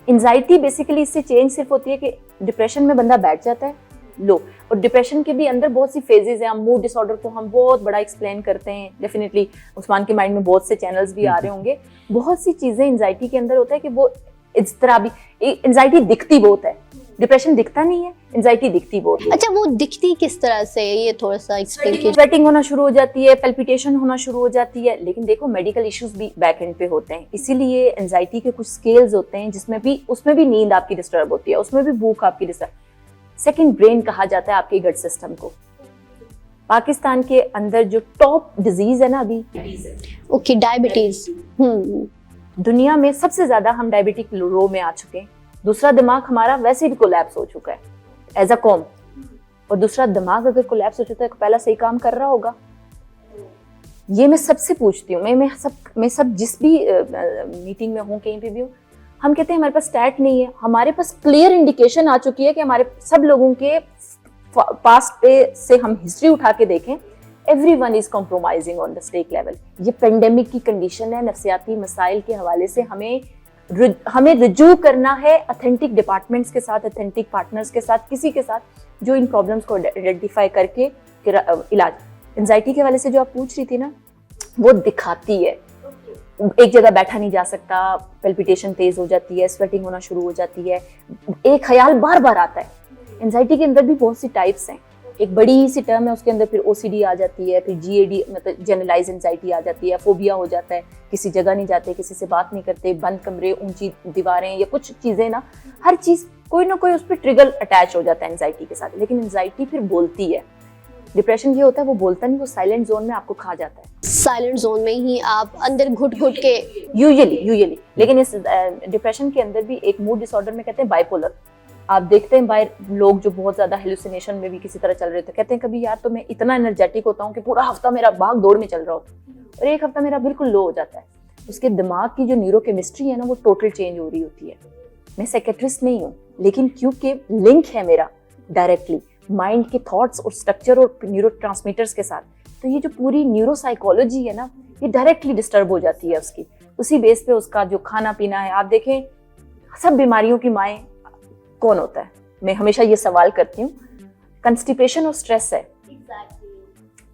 एंजाइटी बेसिकली इससे चेंज सिर्फ होती है कि डिप्रेशन में बंदा बैठ जाता है लो, और डिप्रेशन के भी अंदर बहुत सी फेजेस हैं। हम मूड डिसऑर्डर को हम बहुत बड़ा एक्सप्लेन करते हैं, डेफिनेटली उस्मान के माइंड में बहुत से चैनल्स भी आ रहे होंगे। बहुत सी चीजें एंजाइटी के अंदर होता है कि वो इस तरह भी, एंजाइटी दिखती बहुत है, डिप्रेशन दिखता नहीं है, एंजाइटी दिखती बहुत है। अच्छा, वो दिखती किस तरह से, ये थोड़ा सा एक्सप्लेन कीजिए। स्वेटिंग होना शुरू हो जाती है, पैल्पिटेशन होना शुरू हो जाती है, लेकिन देखो मेडिकल इश्यूज भी बैक एंड पे होते हैं, इसीलिए एंजाइटी के कुछ स्केल्स होते हैं जिसमें भी, उसमें भी नींद आपकी डिस्टर्ब होती है, उसमें भी भूख आपकी डिस्टर्ब। सेकंड ब्रेन कहा जाता है आपके गट सिस्टम को। पाकिस्तान के अंदर जो टॉप डिजीज है ना अभी, ओके डायबिटीज, दुनिया में सबसे ज्यादा हम डायबिटिक रो में आ चुके हैं। दूसरा दिमाग हमारा वैसे भी कोलैप्स हो चुका है एज अ कॉम, और दूसरा दिमाग अगर कोलैप्स हो चुका है तो पहला सही काम कर रहा होगा। ये मैं सबसे पूछती हूँ, मैं सब जिस भी मीटिंग में हूँ, कहीं पे भी हूँ, हम कहते हैं हमारे पास स्टैट नहीं है। हमारे पास क्लियर इंडिकेशन आ चुकी है कि हमारे सब लोगों के पास्ट पे से हम हिस्ट्री उठा के देखें, everyone is compromising on the stake level. ये पेंडेमिक की कंडीशन है, नफ्सियाती मसाइल के हवाले से हमें रिजू करना है ऑथेंटिक डिपार्टमेंट्स के साथ, ऑथेंटिक पार्टनर्स के साथ, किसी के साथ जो इन प्रॉब्लम्स को आइडेंटिफाई करके इलाज। एंजाइटी के हवाले से जो आप पूछ रही थी ना, वो दिखाती है, एक जगह बैठा नहीं जा सकता, पैल्पिटेशन तेज हो जाती है, स्वेटिंग होना शुरू हो जाती है, एक ख्याल बार बार आता है। एंजाइटी के अंदर भी बहुत सी टाइप्स हैं, एक बड़ी सी टर्म है, उसके अंदर फिर ओसीडी आ जाती है, फिर जीएडी मतलब जनरलाइज एंजाइटी आ जाती है, फोबिया हो जाता है, किसी जगह नहीं जाते, किसी से बात नहीं करते, बंद कमरे, ऊंची दीवारें, या कुछ चीजें ना, हर चीज कोई ना कोई उस पर ट्रिगर अटैच हो जाता है एंजाइटी के साथ। लेकिन एंजाइटी फिर बोलती है। डिप्रेशन ये होता है वो बोलता नहीं, वो साइलेंट जोन में आपको खा जाता है, साइलेंट जोन में ही आप अंदर घुट के यूजुअली। लेकिन इस डिप्रेशन के अंदर भी एक मूड डिसऑर्डर में कहते हैं बाइपोलर। आप देखते हैं बाहर लोग जो बहुत ज्यादा हेलुसिनेशन में भी किसी तरह चल रहे थे, कहते हैं कभी यार तो मैं इतना एनर्जेटिक होता हूँ कि पूरा हफ्ता मेरा भाग दौड़ में चल रहा होता है, और एक हफ्ता मेरा बिल्कुल लो हो जाता है। उसके दिमाग की जो न्यूरोकेमिस्ट्री है ना, वो टोटल चेंज हो रही होती है। मैं साइकियाट्रिस्ट नहीं हूँ, लेकिन क्योंकि लिंक है मेरा डायरेक्टली माइंड के थॉट्स और स्ट्रक्चर और न्यूरोट्रांसमीटर्स के साथ, तो ये जो पूरी न्यूरोसाइकोलॉजी है ना, ये डायरेक्टली डिस्टर्ब हो जाती है उसकी। उसी बेस पे उसका जो खाना पीना है, आप देखें सब बीमारियों की माएँ कौन होता है? मैं हमेशा ये सवाल करती हूँ, कंस्टिपेशन और स्ट्रेस है।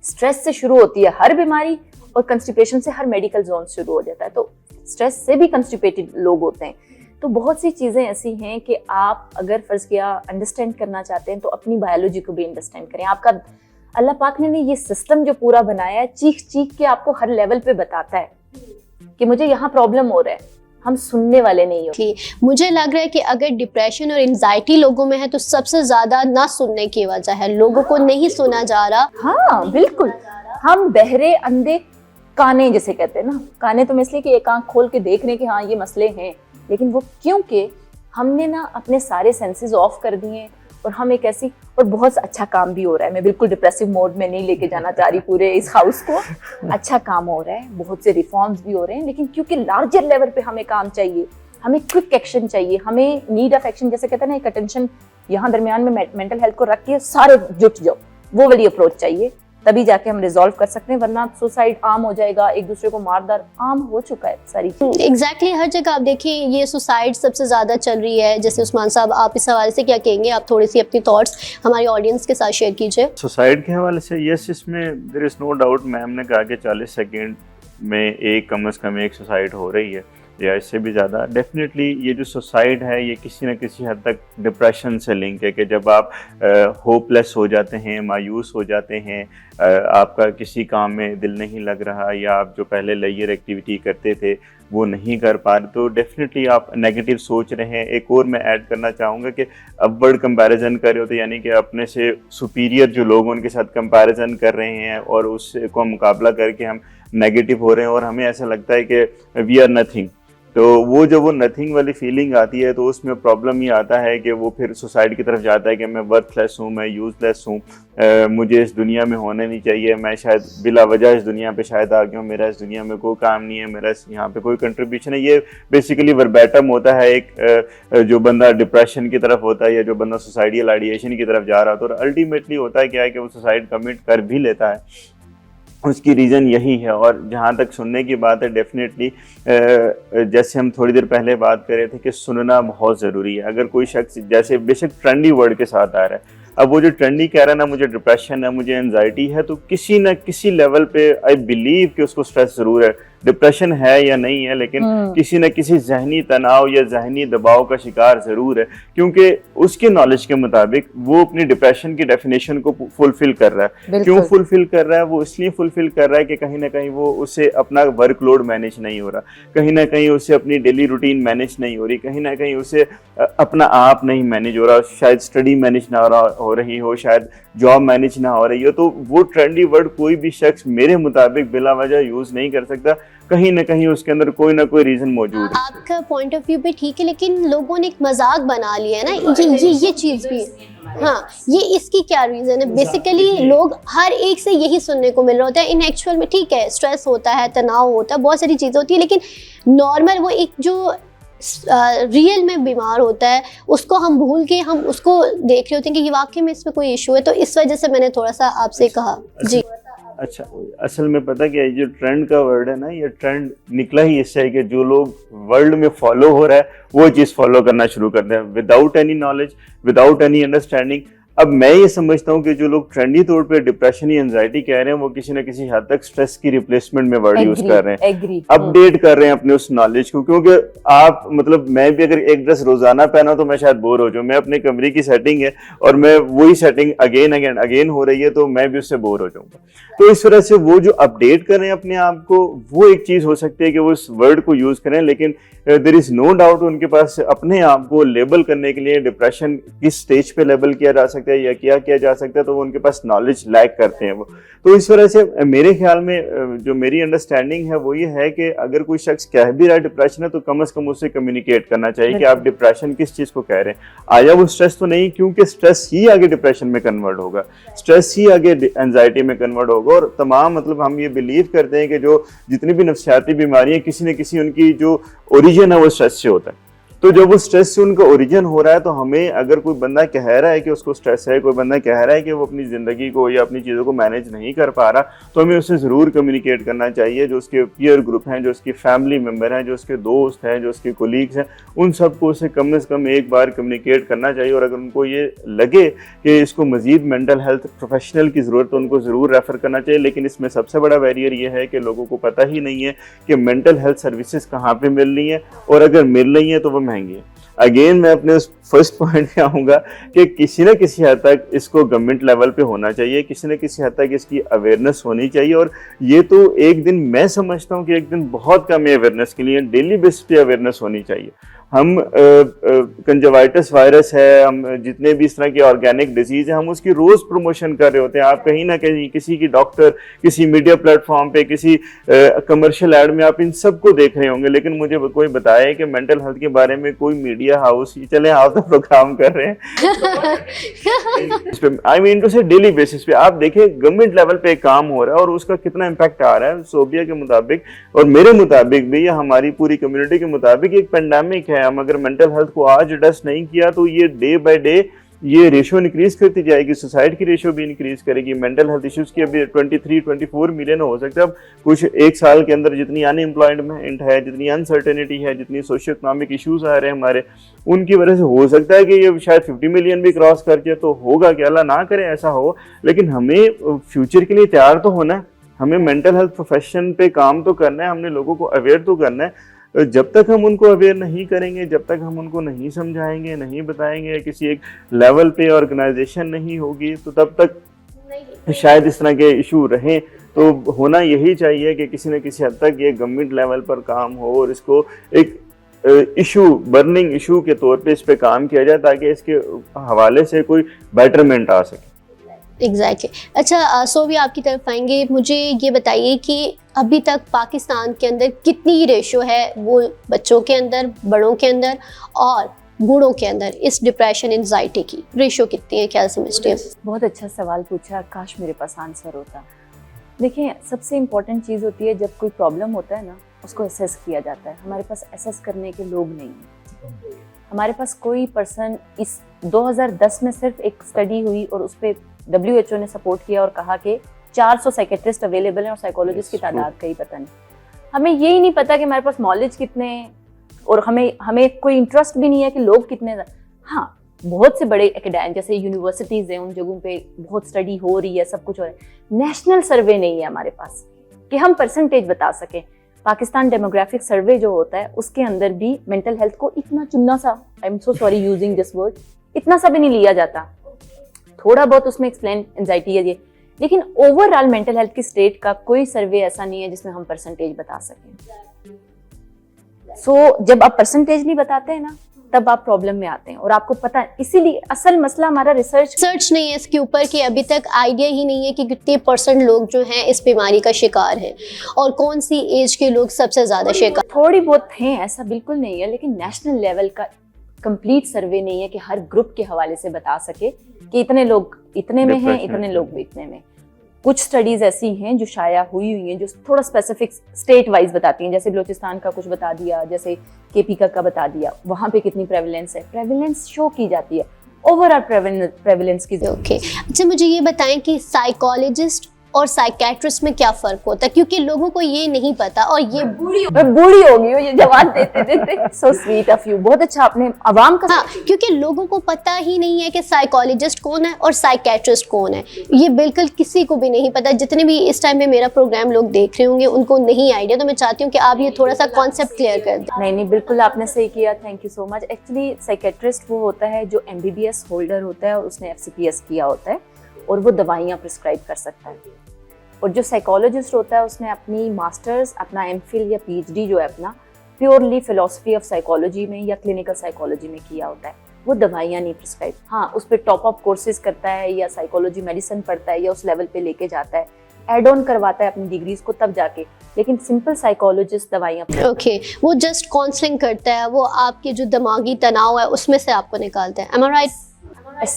स्ट्रेस से शुरू होती है हर बीमारी, और कंस्टिपेशन से हर मेडिकल जोन शुरू हो जाता है। तो स्ट्रेस से भी कंस्टिपेटेड लोग होते हैं। तो बहुत सी चीजें ऐसी हैं कि आप अगर फर्ज किया अंडरस्टैंड करना चाहते हैं तो अपनी बायोलॉजी को भी अंडरस्टैंड करें। आपका अल्लाह पाक ने ये सिस्टम जो पूरा बनाया है, चीख चीख के आपको हर लेवल पे बताता है कि मुझे यहाँ प्रॉब्लम हो रहा है। हम सुनने वाले नहीं होते। मुझे लग रहा है कि अगर डिप्रेशन और एंजाइटी लोगों में है तो सबसे ज्यादा ना सुनने की वजह है, लोगों को नहीं सुना जा रहा। हाँ बिल्कुल, हम बहरे अंधे काने जैसे कहते हैं ना, काने तो इसलिए कि एक आंख खोल के देख रहे हैं कि हाँ ये मसले हैं, लेकिन वो क्योंकि हमने ना अपने सारे सेंसेस ऑफ कर दिए, और हम एक ऐसी, और बहुत अच्छा काम भी हो रहा है। मैं बिल्कुल डिप्रेसिव मोड में नहीं लेके जाना चाह रही पूरे इस हाउस को। अच्छा काम हो रहा है, बहुत से रिफॉर्म्स भी हो रहे हैं, लेकिन क्योंकि लार्जर लेवल पे हमें काम चाहिए, हमें क्विक एक्शन चाहिए, हमें नीड ऑफ एक्शन जैसे कहते हैं ना, एक अटेंशन यहाँ दरमियान में मेंटल हेल्थ को रख के सारे जुट जाओ, वो वाली अप्रोच चाहिए, तभी जाके हम रिजॉल्व कर सकते हैं। वरना सुसाइड आम हो जाएगा, एक दूसरे को मारदार आम हो चुका है सारी चीज। एग्जैक्टली हर जगह आप देखिए ये सुसाइड सबसे ज्यादा चल रही है। जैसे उस्मान साहब, आप इस हवाले से क्या कहेंगे? आप थोड़ी सी अपनी थॉट्स हमारी ऑडियंस के साथ शेयर कीजिए। सुसाइड के हवाले से यस, इसमें there is no doubt. Ma'am ने कहा कि 40 सेकेंड में एक कम से कम एक सुसाइड हो रही है, या इससे भी ज़्यादा। डेफिनेटली ये जो सुसाइड है ये किसी न किसी हद तक डिप्रेशन से लिंक है, कि जब आप होपलेस हो जाते हैं, मायूस हो जाते हैं, आपका किसी काम में दिल नहीं लग रहा, या आप जो पहले लेयर एक्टिविटी करते थे वो नहीं कर पा रहे, तो डेफिनेटली आप नेगेटिव सोच रहे हैं। एक और मैं ऐड करना चाहूँगा कि अपवर्ड कंपैरिजन कर रहे हो, तो यानी कि अपने से सुपीरियर जो लोग उनके साथ कंपैरिजन कर रहे हैं, और उसको मुकाबला करके हम नेगेटिव हो रहे हैं, और हमें ऐसा लगता है कि वी आर नथिंग। तो वो जब वो नथिंग वाली फीलिंग आती है तो उसमें प्रॉब्लम ये आता है कि वो फिर सुसाइड की तरफ जाता है कि मैं वर्थलेस हूँ, मैं यूजलेस हूँ, मुझे इस दुनिया में होना नहीं चाहिए, मैं शायद बिला वजह इस दुनिया पे शायद आ गया हूँ, मेरा इस दुनिया में कोई काम नहीं है, मेरा यहाँ पे कोई कंट्रीब्यूशन है। ये बेसिकली वर्बैटम होता है एक जो बंदा डिप्रेशन की तरफ होता है या जो बंदा सुसाइडियल आइडिएशन की तरफ जा रहा होता है। और अल्टीमेटली होता है क्या है कि वो सुसाइड कमिट कर भी लेता है, उसकी रीज़न यही है। और जहाँ तक सुनने की बात है, डेफिनेटली जैसे हम थोड़ी देर पहले बात कर रहे थे कि सुनना बहुत ज़रूरी है। अगर कोई शख्स जैसे बेशक ट्रेंडी वर्ड के साथ आ रहा है, अब वो जो ट्रेंडी कह रहा है ना मुझे डिप्रेशन है, मुझे एंजाइटी है, तो किसी न किसी लेवल पे आई बिलीव कि उसको स्ट्रेस ज़रूर है। डिप्रेशन है या नहीं है, लेकिन किसी न किसी जहनी तनाव या जहनी दबाव का शिकार ज़रूर है, क्योंकि उसके नॉलेज के मुताबिक वो अपनी डिप्रेशन की डेफिनेशन को फुलफिल कर रहा है। क्यों फुलफिल कर रहा है? वो इसलिए फुलफिल कर रहा है कि कहीं ना कहीं वो उससे अपना वर्कलोड मैनेज नहीं हो रहा, कहीं ना कहीं उससे अपनी डेली रूटीन मैनेज नहीं हो रही, कहीं ना कहीं उसे अपना आप नहीं मैनेज हो रहा, शायद स्टडी मैनेज ना हो रही हो, शायद जॉब मैनेज ना हो रही हो। तो वो ट्रेंडी वर्ड कोई भी शख्स मेरे मुताबिक बिला वजह यूज़ नहीं कर सकता, कहीं ना कहीं उसके अंदर कोई ना कोई रीजन मौजूद है। आपका पॉइंट ऑफ व्यू भी ठीक है, लेकिन लोगों ने एक मजाक बना लिया है ना, ये चीज भी। हाँ, ये इसकी क्या रीजन है? बेसिकली लोग हर एक से यही सुनने को मिल रहा होता है। इन एक्चुअल में ठीक है, स्ट्रेस होता है, तनाव होता है, बहुत सारी चीजें होती है, लेकिन नॉर्मल वो एक जो रियल में बीमार होता है उसको हम भूल के हम उसको देख रहे होते हैं कि ये वाकई में इसमें कोई इशू है। तो इस वजह से मैंने थोड़ा सा आपसे कहा। जी अच्छा, असल में पता क्या है, जो ट्रेंड का वर्ड है ना, ये ट्रेंड निकला ही इससे है कि जो लोग वर्ल्ड में फॉलो हो रहा है वो चीज़ फॉलो करना शुरू करते हैं without any knowledge, without any understanding. अब मैं ये समझता हूँ कि जो लोग ट्रेंडी तौर पे डिप्रेशन या एंजाइटी कह रहे हैं वो किसी न किसी हद तक स्ट्रेस की रिप्लेसमेंट में वर्ड यूज कर रहे हैं, अपडेट कर रहे हैं अपने उस नॉलेज को। क्योंकि आप मतलब मैं भी अगर एक ड्रेस रोजाना पहना तो मैं शायद बोर हो जाऊँ, मैं अपने कमरे की सेटिंग है और मैं वही सेटिंग अगेन हो रही है तो मैं भी उससे बोर हो जाऊंगा। तो इस तरह से वो जो अपडेट कर रहे हैं अपने आप को, वो एक चीज हो सकती है कि वो इस वर्ड को यूज करें, लेकिन देयर इज नो डाउट उनके पास अपने आप को लेबल करने के लिए डिप्रेशन किस स्टेज पे लेबल किया जा सकता है या क्या किया जा सकता है, तो वो उनके पास नॉलेज लैक करते हैं वो। तो इस वजह से मेरे ख्याल में जो मेरी अंडरस्टैंडिंग है वो ये है कि अगर कोई शख्स कह भी रहा है डिप्रेशन है तो कम से कम उससे कम्युनिकेट करना चाहिए कि आप डिप्रेशन किस चीज को कह रहे हैं। आया वो स्ट्रेस तो नहीं, क्योंकि स्ट्रेस ही आगे डिप्रेशन में कन्वर्ट होगा, स्ट्रेस ही आगे एंजाइटी में कन्वर्ट होगा। और तमाम मतलब हम ये बिलीव करते हैं कि जो जितनी भी नफ्सियाती बीमारियां किसी न किसी उनकी जो ओरिजिन है वो स्ट्रेस से होता है। तो जब वो स्ट्रेस से उनका ओरिजिन हो रहा है तो हमें, अगर कोई बंदा कह रहा है कि उसको स्ट्रेस है, कोई बंदा कह रहा है कि वो अपनी ज़िंदगी को या अपनी चीज़ों को मैनेज नहीं कर पा रहा, तो हमें उससे ज़रूर कम्युनिकेट करना चाहिए। जो उसके पीयर ग्रुप हैं, जो उसकी फैमिली मेम्बर हैं, जो उसके दोस्त हैं, जो उसके कोलीग्स हैं, उन सबको उसे कम से कम एक बार कम्युनिकेट करना चाहिए। और अगर उनको ये लगे कि इसको मज़ीद मेंटल हेल्थ प्रोफेशनल की ज़रूरत तो उनको ज़रूर रेफ़र करना चाहिए। लेकिन इसमें सबसे बड़ा बैरियर ये है कि लोगों को पता ही नहीं है कि मेंटल हेल्थ सर्विसेज कहाँ पर मिल रही हैं, और अगर मिल रही हैं तो वो महंगी है। अगेन मैं अपने उस फर्स्ट पॉइंट पे आऊँगा कि किसी न किसी हद तक इसको गवर्नमेंट लेवल पे होना चाहिए, किसी न किसी हद तक इसकी अवेयरनेस होनी चाहिए। और ये तो एक दिन, मैं समझता हूँ कि एक दिन बहुत कम है अवेयरनेस के लिए, डेली बेसिस पे अवेयरनेस होनी चाहिए। हम कंजवाइटिस वायरस है, हम जितने भी इस तरह की ऑर्गेनिक डिजीज है, हम उसकी रोज प्रमोशन कर रहे होते हैं। आप कहीं ना कहीं किसी की डॉक्टर, किसी मीडिया प्लेटफॉर्म पे, किसी कमर्शियल एड में आप इन सबको देख रहे होंगे, लेकिन मुझे कोई बताए कि मेंटल हेल्थ के बारे में कोई मीडिया हाउस, चले आप तो प्रोग्राम कर रहे हैं आई मीन टू से डेली बेसिस पे आप देखें गवर्नमेंट लेवल पे काम हो रहा है और उसका कितना इम्पैक्ट आ रहा है। सोबिया के मुताबिक और मेरे मुताबिक भी, या हमारी पूरी कम्युनिटी के मुताबिक, एक पेंडेमिक है। हम अगर मेंटल हेल्थ को आज एड्रेस नहीं किया तो ये डे बाय डे ये रेशियो इंक्रीज करती जाएगी, सुसाइड की रेशियो भी इंक्रीज करेगी। मेंटल हेल्थ इश्यूज की अभी 23-24 मिलियन हो सकता है। अब कुछ एक साल के अंदर जितनी अनएम्प्लॉयमेंट है, जितनी अनसर्टेनिटी है, जितनी सोशियो इकोनॉमिक इश्यूज आ रहे हैं हमारे, उनकी वजह से हो सकता है कि ये शायद 50 मिलियन भी क्रॉस कर जाए। तो होगा कि अल्लाह ना करे ऐसा हो, लेकिन हमें फ्यूचर के लिए तैयार तो होना है। हमें मेंटल हेल्थ प्रोफेशन पे काम तो करना है, हमने लोगों को अवेयर तो करना है। जब तक हम उनको अवेयर नहीं करेंगे, जब तक हम उनको नहीं समझाएंगे, नहीं बताएंगे, किसी एक लेवल पे ऑर्गेनाइजेशन नहीं होगी, तो तब तक शायद इस तरह के इशू रहें। तो होना यही चाहिए कि किसी न किसी हद तक ये गवर्नमेंट लेवल पर काम हो और इसको एक इशू, बर्निंग इशू के तौर पे इस पे काम किया जाए, ताकि इसके हवाले से कोई बेटरमेंट आ सके। एग्जैक्टली अच्छा सोवी आपकी तरफ आएंगे, मुझे ये बताइए कि अभी तक पाकिस्तान के अंदर कितनी रेशो है वो बच्चों के अंदर, बड़ों के अंदर और बूढ़ों के अंदर इस डिप्रेशन एंजाइटी की रेशो कितनी है, क्या समझते हैं? बहुत अच्छा सवाल पूछा, काश मेरे पास आंसर होता। देखिए, सबसे इम्पोर्टेंट चीज़ होती है जब कोई प्रॉब्लम होता है ना, उसको असेस किया जाता है। हमारे पास असेस करने के लोग नहीं हैं। हमारे पास कोई पर्सन, इस 2010 में सिर्फ एक स्टडी हुई और उस पर WHO ने सपोर्ट किया और कहा कि 400 साइकेट्रिस्ट अवेलेबल हैं और साइकोलॉजिस्ट की तादाद का ही पता नहीं। हमें यही नहीं पता कि हमारे पास नॉलेज कितने हैं और हमें कोई इंटरेस्ट भी नहीं है कि लोग कितने। हाँ, बहुत से बड़े एकेडमी जैसे यूनिवर्सिटीज़ हैं, उन जगहों पे बहुत स्टडी हो रही है, सब कुछ हो रहा है। नेशनल सर्वे नहीं है हमारे पास कि हम परसेंटेज बता सकें। पाकिस्तान डेमोग्राफिक सर्वे जो होता है उसके अंदर भी मेंटल हेल्थ को इतना चुन्ना सा, I am so sorry using this word, इतना सा भी नहीं लिया जाता। थोड़ा बहुत उसमें एक्सप्लेन एंजाइटी है ये, लेकिन ओवरऑल मेंटल हेल्थ की स्टेट का कोई सर्वे ऐसा नहीं है जिसमें हम परसेंटेज बता सकें। सो जब आप परसेंटेज नहीं बताते हैं ना, तब आप प्रॉब्लम में आते हैं और आपको पता है। इसीलिए असल मसला हमारा रिसर्च नहीं है इसके ऊपर कि अभी तक आइडिया ही नहीं है कि कितने % लोग जो हैं इस बीमारी का शिकार हैं और कौन सी एज के लोग सबसे ज्यादा शिकार। थोड़ी बहुत हैं, ऐसा बिल्कुल नहीं है, लेकिन नेशनल लेवल का कंप्लीट सर्वे नहीं है कि हर ग्रुप के हवाले से बता सके कि इतने लोग इतने में हैं, इतने लोग भी इतने में। कुछ स्टडीज ऐसी हैं जो शाया हुई हैं जो थोड़ा स्पेसिफिक स्टेट वाइज बताती हैं, जैसे बलूचिस्तान का कुछ बता दिया, जैसे KP का बता दिया, वहाँ पे कितनी प्रेवलेंस है, प्रेवलेंस शो की जाती है, ओवरऑल प्रेवलेंस की। ओके अच्छा, मुझे ये बताएं कि साइकोलॉजिस्ट और साइकेट्रिस्ट में क्या फर्क होता है, क्योंकि लोगों को ये नहीं पता। और ये बूढ़ी हो गई हो ये जवाब देते देते। सो स्वीट ऑफ यू, बहुत अच्छा आपने आवाम का। हाँ, क्योंकि लोगों को पता ही नहीं है कि साइकोलॉजिस्ट कौन है और साइकेट्रिस्ट कौन है, ये बिल्कुल किसी को भी नहीं पता। जितने भी इस टाइम में मेरा प्रोग्राम लोग देख रहे होंगे उनको नहीं आइडिया, तो मैं चाहती हूँ कि आप ये थोड़ा सा कॉन्सेप्ट क्लियर कर दें। नहीं, बिल्कुल आपने सही किया, thank you so much. Actually psychiatrist वो होता है जो MBBS होल्डर होता है और उसने FCPS किया होता है और वो दवाइयाँ प्रिस्क्राइब कर सकता है। और जो साइकोलॉजिस्ट होता है उसने अपनी मास्टर्स, अपना MPhil या PhD जो है अपना प्योरली फिलॉसफी ऑफ साइकोलॉजी में या क्लिनिकल साइकोलॉजी में किया होता है। वो दवाइयाँ नहीं प्रिस्क्राइब, हाँ उस पर टॉप अप कोर्सेज करता है या साइकोलॉजी मेडिसिन पढ़ता है या उस लेवल पे लेके जाता है, एड ऑन करवाता है अपनी डिग्रीज को तब जाके, लेकिन सिंपल साइकोलॉजिस्ट दवाइयाँ। ओके, वो जस्ट काउंसलिंग करता है, वो आपके जो दिमागी तनाव है उसमें से आपको निकालता है। एम आई राइट?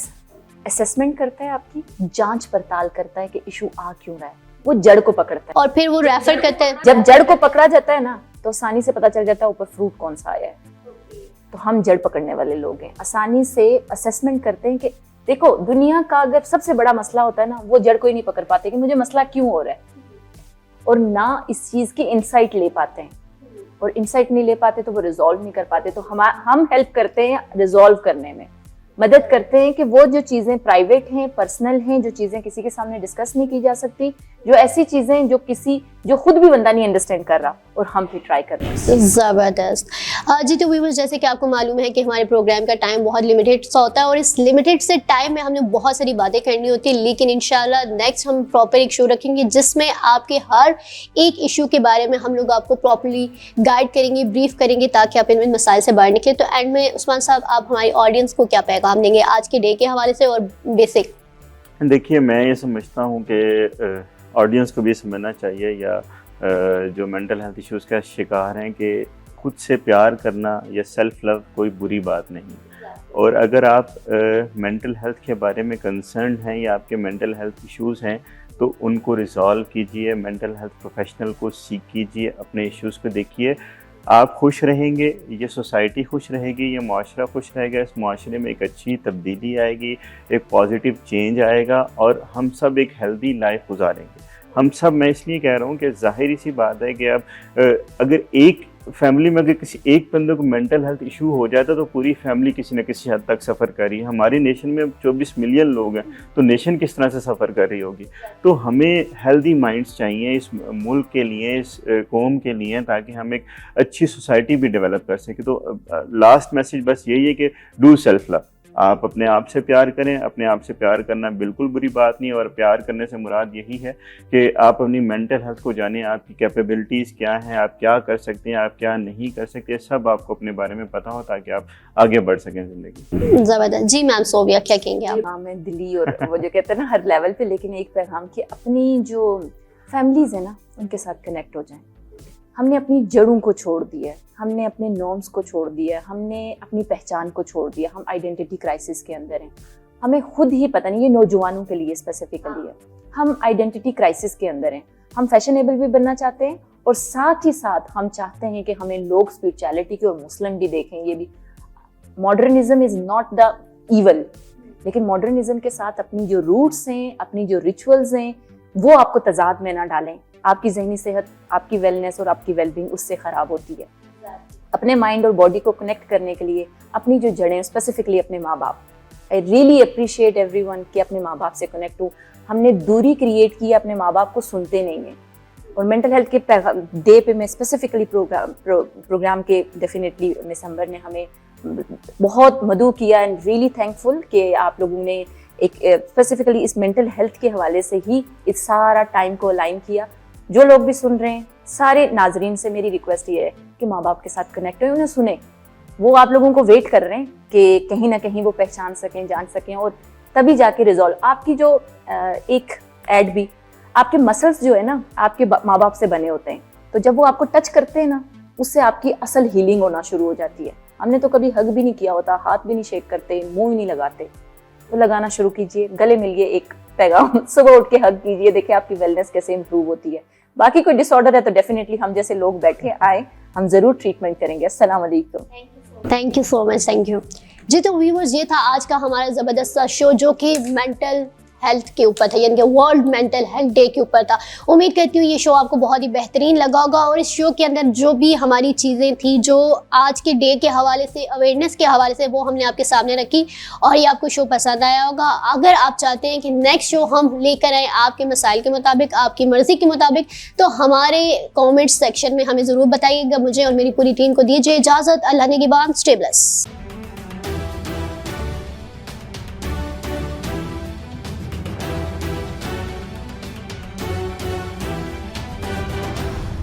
असेसमेंट करता है, आपकी जांच पड़ताल करता है कि इशू आ क्यों रहा है, वो जड़ को पकड़ता है और फिर वो रेफर करते हैं। जब जड़ को पकड़ा जाता है ना तो आसानी से पता चल जाता है ऊपर फ्रूट कौन सा आया है। तो हम जड़ पकड़ने वाले लोग हैं, आसानी से असेसमेंट करते हैं कि देखो दुनिया का अगर सबसे बड़ा मसला होता है ना, वो जड़ को ही नहीं पकड़ पाते कि मुझे मसला क्यों हो रहा है, और ना इस चीज की इंसाइट ले पाते हैं, और इंसाइट नहीं ले पाते तो वो रिजॉल्व नहीं कर पाते। तो हम हेल्प करते हैं रिजॉल्व करने में, मदद करते हैं कि वो जो चीज़ें प्राइवेट हैं, पर्सनल हैं, जो चीज़ें किसी के सामने डिस्कस नहीं की जा सकती, जो ऐसी चीज़ें जो खुद भी बंदा नहीं अंडरस्टैंड कर रहा, और हम भी ट्राई कर रहे हैं। ज़बरदस्त। जी तो व्यूअर्स, जैसे कि आपको मालूम है कि हमारे प्रोग्राम का टाइम बहुत लिमिटेड सा होता है और इस लिमिटेड से टाइम में हमने बहुत सारी बातें करनी होती है, लेकिन इंशाल्लाह नेक्स्ट हम प्रॉपर एक शो रखेंगे जिसमें आपके हर एक इशू के बारे में हम लोग आपको प्रॉपरली गाइड करेंगे, ब्रीफ करेंगे, ताकि आप इन मसाइल से बाहर निकले। तो एंड में उस्मान साहब, आप हमारी ऑडियंस को क्या पैगाम देंगे आज के डे के हवाले से और बेसिक? देखिए, मैं ये समझता हूँ कि ऑडियंस को भी समझना चाहिए या जो मेंटल हेल्थ इश्यूज़ का शिकार हैं कि खुद से प्यार करना या सेल्फ लव कोई बुरी बात नहीं। और अगर आप मेंटल हेल्थ के बारे में कंसर्न हैं या आपके मेंटल हेल्थ इश्यूज़ हैं तो उनको रिजॉल्व कीजिए, मेंटल हेल्थ प्रोफेशनल को सीख कीजिए, अपने इश्यूज़ को देखिए। आप खुश रहेंगे, ये सोसाइटी खुश रहेगी, ये माशरा खुश रहेगा, इस माशरे में एक अच्छी तब्दीली आएगी, एक पॉजिटिव चेंज आएगा और हम सब एक हेल्दी लाइफ गुजारेंगे। हम सब, मैं इसलिए कह रहा हूँ कि ज़ाहिरी सी बात है कि अब अगर एक फैमिली में अगर किसी एक बंदे को मेंटल हेल्थ इशू हो जाता तो पूरी फैमिली किसी न किसी हद तक सफ़र कर रही है। हमारी नेशन में 24 मिलियन लोग हैं, तो नेशन किस तरह से सफ़र कर रही होगी। तो हमें हेल्दी माइंड्स चाहिए इस मुल्क के लिए, इस कौम के लिए, ताकि हम एक अच्छी सोसाइटी भी डेवलप कर सकें। तो लास्ट मैसेज बस यही है कि डू सेल्फ लव। आप अपने आप से प्यार करें। अपने आप से प्यार करना बिल्कुल बुरी बात नहीं है, और प्यार करने से मुराद यही है कि आप अपनी मेंटल हेल्थ को जानें, आपकी कैपेबिलिटीज़ क्या हैं, आप क्या कर सकते हैं, आप क्या नहीं कर सकते, सब आपको अपने बारे में पता हो ताकि आप आगे बढ़ सकें ज़िंदगी। जबरदस्त। जी मैम सोबिया, क्या कहेंगे आप? हाँ, मैं दिली और वो जो कहते हैं ना हर लेवल पे, लेकिन एक पैगाम कि अपनी जो फैमिलीज है ना उनके साथ कनेक्ट हो जाएं। हमने अपनी जड़ों को छोड़ दिया है, हमने अपने नॉर्म्स को छोड़ दिया है, हमने अपनी पहचान को छोड़ दिया, हम आइडेंटिटी क्राइसिस के अंदर हैं। हमें खुद ही पता नहीं, ये नौजवानों के लिए स्पेसिफिकली है, हम आइडेंटिटी क्राइसिस के अंदर हैं। हम फैशनेबल भी बनना चाहते हैं और साथ ही साथ हम चाहते हैं कि हमें लोग स्पिरिचुअलिटी की और मुस्लिम भी देखें। ये भी modernism is not the evil, लेकिन मॉडर्निज्म के साथ अपनी जो रूट्स हैं, अपनी जो रिचुअल्स हैं, वो आपको तजाद में ना डालें। आपकी जहनी सेहत, आपकी वेलनेस और आपकी वेलबींग उससे ख़राब होती है। अपने माइंड और बॉडी को कनेक्ट करने के लिए अपनी जो जड़ें, स्पेसिफिकली अपने माँ बाप, आई रियली अप्रिशिएट एवरीवन कि अपने माँ बाप से कनेक्ट हो। हमने दूरी क्रिएट की, अपने माँ बाप को सुनते नहीं हैं। और मेंटल हेल्थ के डे पे मैं स्पेसिफिकली प्रोग्राम के डेफिनेटली मिस अंबर ने हमें बहुत मदद किया एंड रियली थैंकफुल कि आप लोगों ने एक स्पेसिफिकली इस मेंटल हेल्थ के हवाले से ही इस सारा टाइम को अलाइन किया। जो लोग भी सुन रहे हैं, सारे नाजरीन से मेरी रिक्वेस्ट ये है कि माँ बाप के साथ कनेक्ट हो, उन्हें सुने। वो आप लोगों को वेट कर रहे हैं कि कहीं ना कहीं वो पहचान सकें, जान सकें, और तभी जाके रिजॉल्व। आपकी जो एक ऐड भी, आपके मसल्स जो है ना आपके माँ बाप से बने होते हैं, तो जब वो आपको टच करते हैं ना, उससे आपकी असल हीलिंग होना शुरू हो जाती है। हमने तो कभी हग भी नहीं किया होता, हाथ भी नहीं शेक करते, मुंह ही नहीं लगाते, तो लगाना शुरू कीजिए। गले मिलिए, एक पैगाम सुबह उठ के हग कीजिए, देखिए आपकी वेलनेस कैसे इंप्रूव होती है। बाकी कोई डिसऑर्डर है तो डेफिनेटली हम जैसे लोग बैठे आए, हम जरूर ट्रीटमेंट करेंगे। अस्सलाम वालेकुम। Thank you so much, thank you. जी तो व्यूअर्स, ये था आज का हमारा ज़बरदस्त शो जो कि मेंटल हेल्थ के ऊपर था, यानी कि वर्ल्ड मेंटल हेल्थ डे के ऊपर था। उम्मीद करती हूँ ये शो आपको बहुत ही बेहतरीन लगा होगा, और इस शो के अंदर जो भी हमारी चीज़ें थी, जो आज के डे के हवाले से, अवेयरनेस के हवाले से, वो हमने आपके सामने रखी, और ये आपको शो पसंद आया होगा। अगर आप चाहते हैं कि नेक्स्ट शो हम लेकर आए आपके मसाइल के मुताबिक, आपकी मर्ज़ी के मुताबिक, तो हमारे कॉमेंट सेक्शन में हमें ज़रूर बताइएगा। मुझे और मेरी पूरी टीम को दीजिए इजाज़त। अल्लाह ने की बात, स्टे ब्लेस्ड।